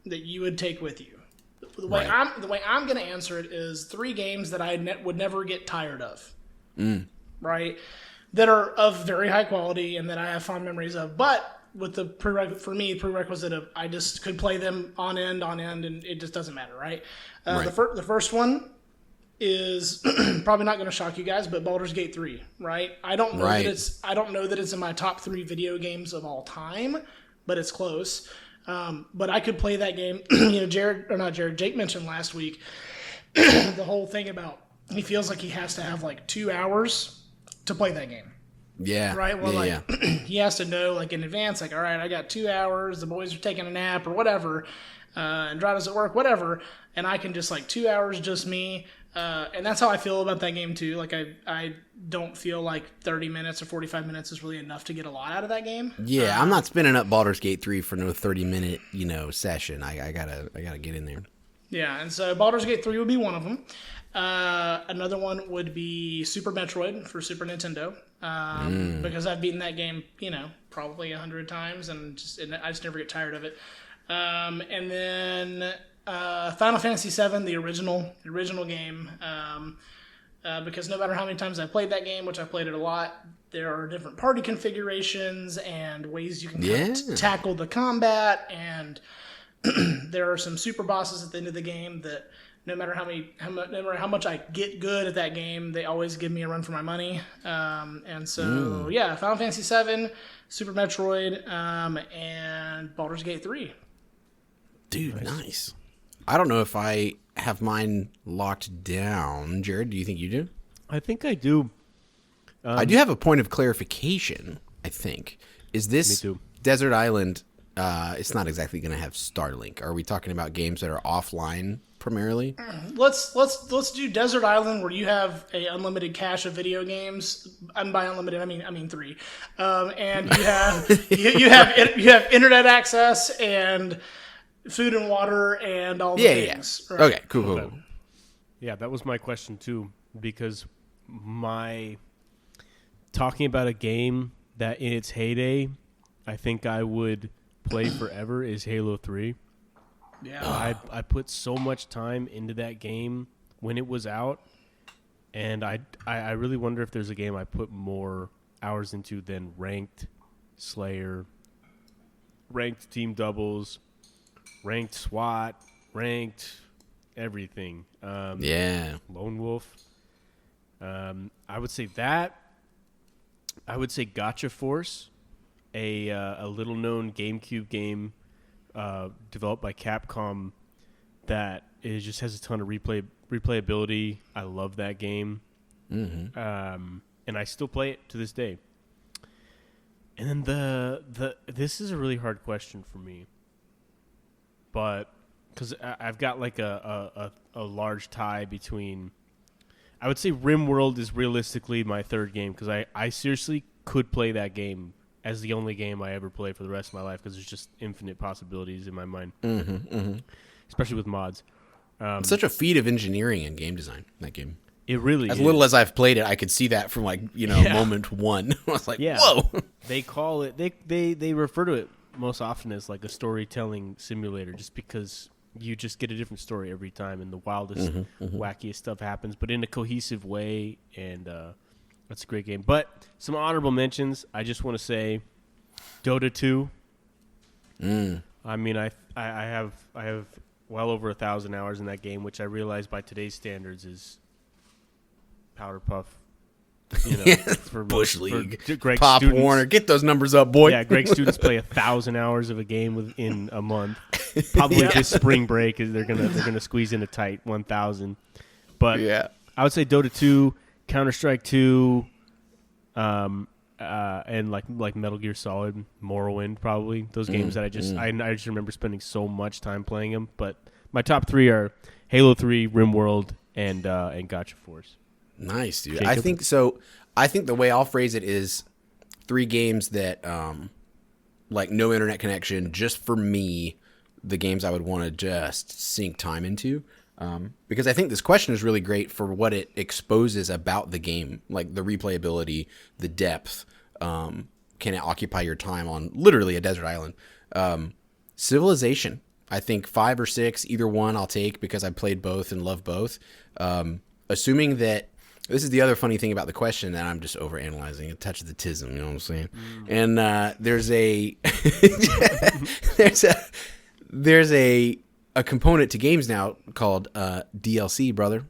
[SPEAKER 3] that you would take with you. The way I'm going to answer it is 3 games that I would never get tired of. Right? That are of very high quality and that I have fond memories of, but with the prerequisite of I just could play them on end, and it just doesn't matter, right? The first one is probably not going to shock you guys, but Baldur's Gate 3, right? I don't know that it's in my top 3 video games of all time, but it's close. But I could play that game. Jake mentioned last week the whole thing about he feels like he has to have like 2 hours to play that game.
[SPEAKER 2] Yeah.
[SPEAKER 3] Right? Well, he has to know like in advance, like, all right, I got 2 hours, the boys are taking a nap or whatever, and Andrada's at work, whatever, and I can just like 2 hours, just me. And that's how I feel about that game too. Like I don't feel like 30 minutes or 45 minutes is really enough to get a lot out of that game.
[SPEAKER 2] Yeah, I'm not spinning up Baldur's Gate 3 for no 30-minute, session. I gotta get in there.
[SPEAKER 3] Yeah, and so Baldur's Gate 3 would be one of them. Another one would be Super Metroid for Super Nintendo, because I've beaten that game, probably 100 times, and I just never get tired of it. And then Final Fantasy VII, the original game, because no matter how many times I played that game, which I played it a lot, there are different party configurations and ways you can tackle the combat, and there are some super bosses at the end of the game that no matter how much I get good at that game, they always give me a run for my money. And so, Final Fantasy VII, Super Metroid, and Baldur's Gate 3.
[SPEAKER 2] Dude, nice. I don't know if I have mine locked down. Jared, do you think you do?
[SPEAKER 1] I think I do.
[SPEAKER 2] I do have a point of clarification, I think. Is this Desert Island, it's not exactly going to have Starlink. Are we talking about games that are offline primarily?
[SPEAKER 3] Let's do Desert Island, where you have a unlimited cache of video games. And by unlimited, I mean 3. And you have internet access and food and water and all the things.
[SPEAKER 2] Yeah.
[SPEAKER 3] Right?
[SPEAKER 2] Okay, cool.
[SPEAKER 1] Yeah, that was my question too, because talking about a game that in its heyday, I think I would play forever is Halo 3. Yeah. I put so much time into that game when it was out, and I really wonder if there's a game I put more hours into than ranked Slayer, ranked team doubles, ranked SWAT, ranked everything. Lone Wolf. I would say that. I would say Gotcha Force, a little known GameCube game developed by Capcom that it just has a ton of replayability. I love that game. And I still play it to this day. And then this is a really hard question for me, but because I've got like a large tie between, I would say RimWorld is realistically my third game, because I seriously could play that game as the only game I ever play for the rest of my life, because there's just infinite possibilities in my mind, especially with mods.
[SPEAKER 2] It's such a feat of engineering and game design, that game.
[SPEAKER 1] It really
[SPEAKER 2] As little as I've played it, I could see that from moment one. I was like, whoa.
[SPEAKER 1] They call it, they refer to it most often as like a storytelling simulator, just because you just get a different story every time, and the wildest, wackiest stuff happens, but in a cohesive way, and that's a great game. But some honorable mentions, I just want to say Dota 2. I mean, I have well over 1,000 hours in that game, which I realize by today's standards is Powder Puff. For
[SPEAKER 2] Bush League,
[SPEAKER 1] for Greg
[SPEAKER 2] Pop
[SPEAKER 1] students.
[SPEAKER 2] Warner, get those numbers up, boy.
[SPEAKER 1] Yeah, Greg students play 1,000 hours of a game within a month. Probably this spring break is they're gonna squeeze in a tight 1,000. But I would say Dota 2, Counter-Strike 2, and like Metal Gear Solid, Morrowind, probably those games that I just remember spending so much time playing them. But my top 3 are Halo 3, RimWorld, and Gotcha Force.
[SPEAKER 2] Nice, dude.
[SPEAKER 1] Jacob?
[SPEAKER 2] I think the way I'll phrase it is 3 games that, like no internet connection, just for me, the games I would want to just sink time into. Because I think this question is really great for what it exposes about the game, like the replayability, the depth. Can it occupy your time on literally a desert island? Civilization I think 5 or 6, either one I'll take because I played both and love both. Assuming that this is the other funny thing about the question, that I'm just overanalyzing. It touches the tism, you know what I'm saying? And there's a component to games now called DLC, brother.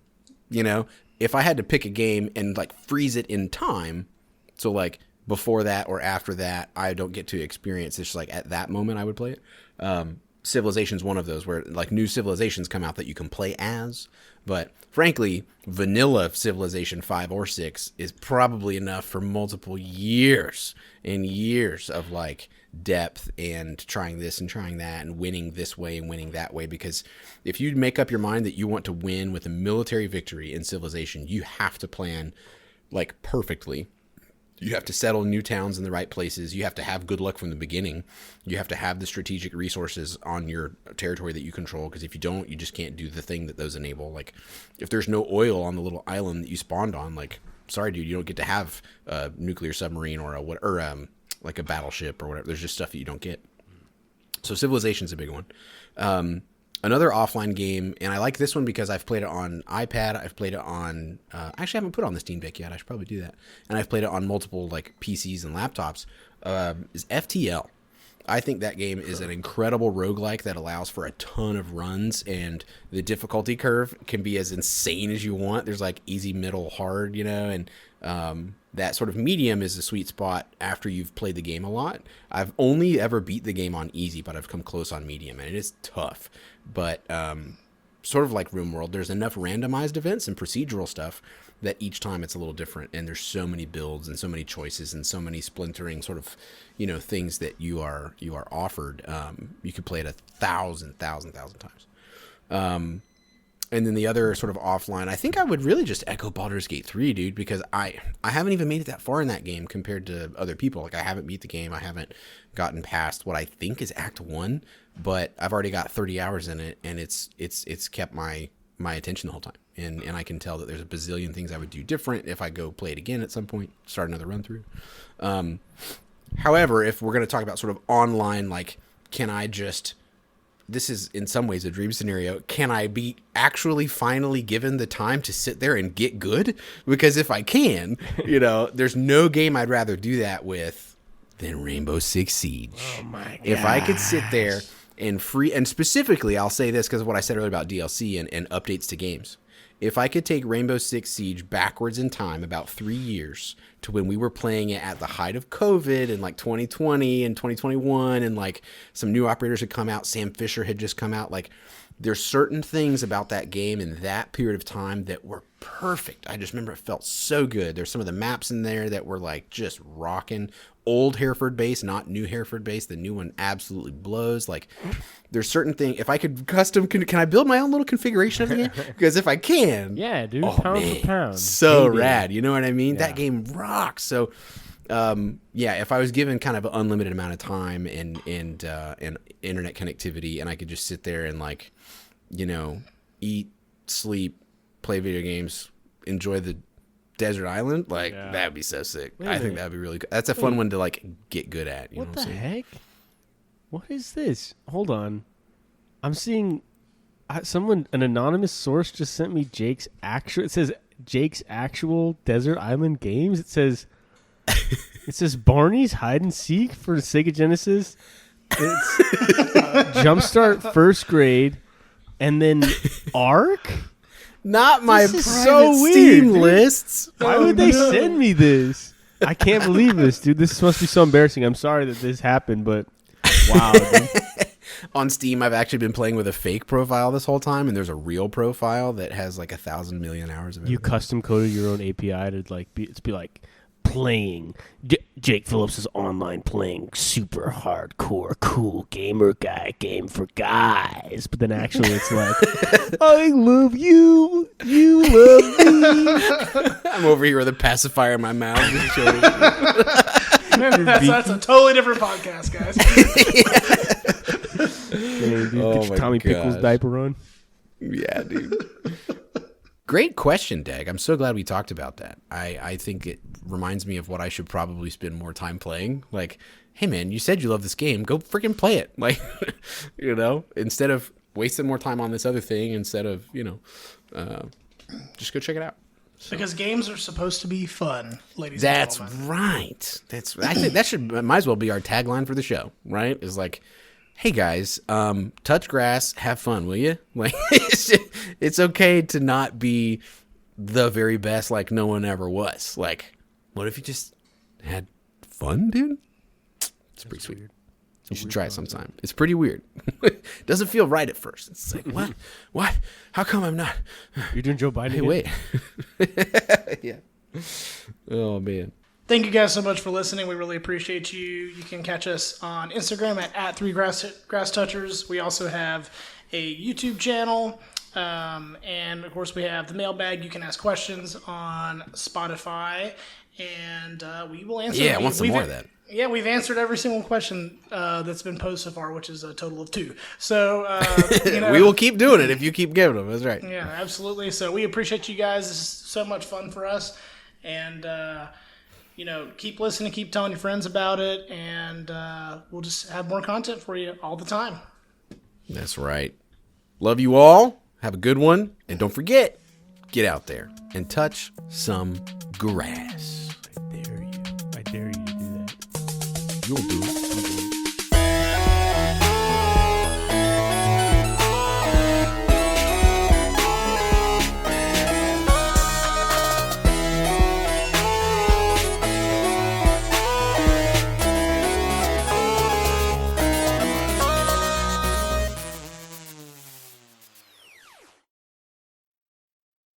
[SPEAKER 2] You know, if I had to pick a game and like freeze it in time, so like before that or after that, I don't get to experience this. Like at that moment, I would play it. Civilization's one of those where like new civilizations come out that you can play as. But frankly, vanilla Civilization 5 or 6 is probably enough for multiple years and years of like depth and trying this and trying that and winning this way and winning that way. Because if you make up your mind that you want to win with a military victory in Civilization, you have to plan like perfectly. You have to settle new towns in the right places. You have to have good luck from the beginning. You have to have the strategic resources on your territory that you control, because if you don't, you just can't do the thing that those enable. Like, if there's no oil on the little island that you spawned on, like, sorry, dude, you don't get to have a nuclear submarine or like a battleship or whatever. There's just stuff that you don't get. So Civilization's a big one. Another offline game, and I like this one because I've played it on iPad. I've played it on actually I haven't put it on the Steam Deck yet. I should probably do that. And I've played it on multiple like PCs and laptops. Is FTL. I think that game is an incredible roguelike that allows for a ton of runs, and the difficulty curve can be as insane as you want. There's like easy, middle, hard, you know, and that sort of medium is the sweet spot after you've played the game a lot. I've only ever beat the game on easy, but I've come close on medium, and it is tough. But sort of like RimWorld, there's enough randomized events and procedural stuff that each time it's a little different, and there's so many builds and so many choices and so many splintering sort of, you know, things that you are offered. You could play it 1,000 times. And then the other sort of offline, I think I would really just echo Baldur's Gate 3, dude, because I haven't even made it that far in that game compared to other people. Like, I haven't beat the game. I haven't gotten past what I think is Act 1, but I've already got 30 hours in it, and it's kept my attention the whole time. And I can tell that there's a bazillion things I would do different if I go play it again at some point, start another run through. However, if we're going to talk about sort of online, like, can I just... This is in some ways a dream scenario. Can I be actually finally given the time to sit there and get good? Because if I can, you know, there's no game I'd rather do that with than Rainbow Six Siege.
[SPEAKER 1] Oh my god!
[SPEAKER 2] If I could sit there and specifically, I'll say this because of what I said earlier about DLC and updates to games. If I could take Rainbow Six Siege backwards in time about 3 years to when we were playing it at the height of COVID in like 2020 and 2021, and like some new operators had come out, Sam Fisher had just come out, like there's certain things about that game in that period of time that were perfect. I just remember it felt so good. There's some of the maps in there that were like just rocking. Old Hereford base, not new Hereford base. The new one absolutely blows. Like, there's certain things. If I could can I build my own little configuration of the game? Because if I can,
[SPEAKER 1] yeah, dude, pound for pound,
[SPEAKER 2] so rad. You know what I mean?
[SPEAKER 1] Yeah.
[SPEAKER 2] That game rocks. So, yeah, if I was given kind of an unlimited amount of time and internet connectivity, and I could just sit there and like, you know, eat, sleep, play video games, enjoy the desert island, like that'd be so sick. I think that'd be really good. That's a fun one to like get good at. You know what I'm saying?
[SPEAKER 1] Heck? What is this? Hold on, I'm seeing an anonymous source just sent me Jake's actual. It says Jake's actual desert island games. It says Barney's Hide and Seek for the Sega Genesis. It's Jumpstart First Grade, and then Ark.
[SPEAKER 2] Not my
[SPEAKER 1] This is
[SPEAKER 2] private
[SPEAKER 1] so weird,
[SPEAKER 2] Steam
[SPEAKER 1] dude.
[SPEAKER 2] lists.
[SPEAKER 1] Why would they send me this? I can't believe this, dude. This must be so embarrassing. I'm sorry that this happened, but wow. Dude.
[SPEAKER 2] On Steam, I've actually been playing with a fake profile this whole time, and there's a real profile that has like 1,000 million hours of it.
[SPEAKER 1] You custom coded your own API to like be like playing Jake Phillips' online playing super hardcore cool gamer guy game for guys, but then actually it's like I love you, you love me.
[SPEAKER 2] I'm over here with a pacifier in my mouth.
[SPEAKER 3] That's a totally different podcast, guys.
[SPEAKER 1] Damn, dude,
[SPEAKER 2] Oh
[SPEAKER 1] get your
[SPEAKER 2] my
[SPEAKER 1] Tommy Pickles
[SPEAKER 2] gosh.
[SPEAKER 1] diaper on.
[SPEAKER 2] Yeah, dude. Great question, Dag. I'm so glad we talked about that. I think it reminds me of what I should probably spend more time playing. Like, hey man, you said you love this game. Go freaking play it. Like, instead of wasting more time on this other thing, instead of, just go check it out.
[SPEAKER 3] So. Because games are supposed to be fun, ladies
[SPEAKER 2] That's
[SPEAKER 3] and gentlemen.
[SPEAKER 2] right. I think that might as well be our tagline for the show, right? Is like, hey guys, touch grass, have fun, will you? Like, it's okay to not be the very best, like no one ever was. Like, what if you just had fun, dude? It's pretty sweet. Weird. You should try it sometime. It's pretty weird. Doesn't feel right at first. It's like, what? What? How come I'm not?
[SPEAKER 1] You're doing Joe Biden.
[SPEAKER 2] Hey, wait. Yeah. Oh man.
[SPEAKER 3] Thank you guys so much for listening. We really appreciate you. You can catch us on Instagram at 3grasstouchers. We also have a YouTube channel. And, of course, we have the mailbag. You can ask questions on Spotify. And we will answer them.
[SPEAKER 2] Yeah, I want some more of that.
[SPEAKER 3] Yeah, we've answered every single question that's been posed so far, which is a total of 2. So,
[SPEAKER 2] we will keep doing it if you keep giving them. That's right.
[SPEAKER 3] Yeah, absolutely. So we appreciate you guys. This is so much fun for us. And, keep listening, keep telling your friends about it, and we'll just have more content for you all the time.
[SPEAKER 2] That's right. Love you all. Have a good one. And don't forget, get out there and touch some grass.
[SPEAKER 1] I dare you to do that.
[SPEAKER 2] You'll do it.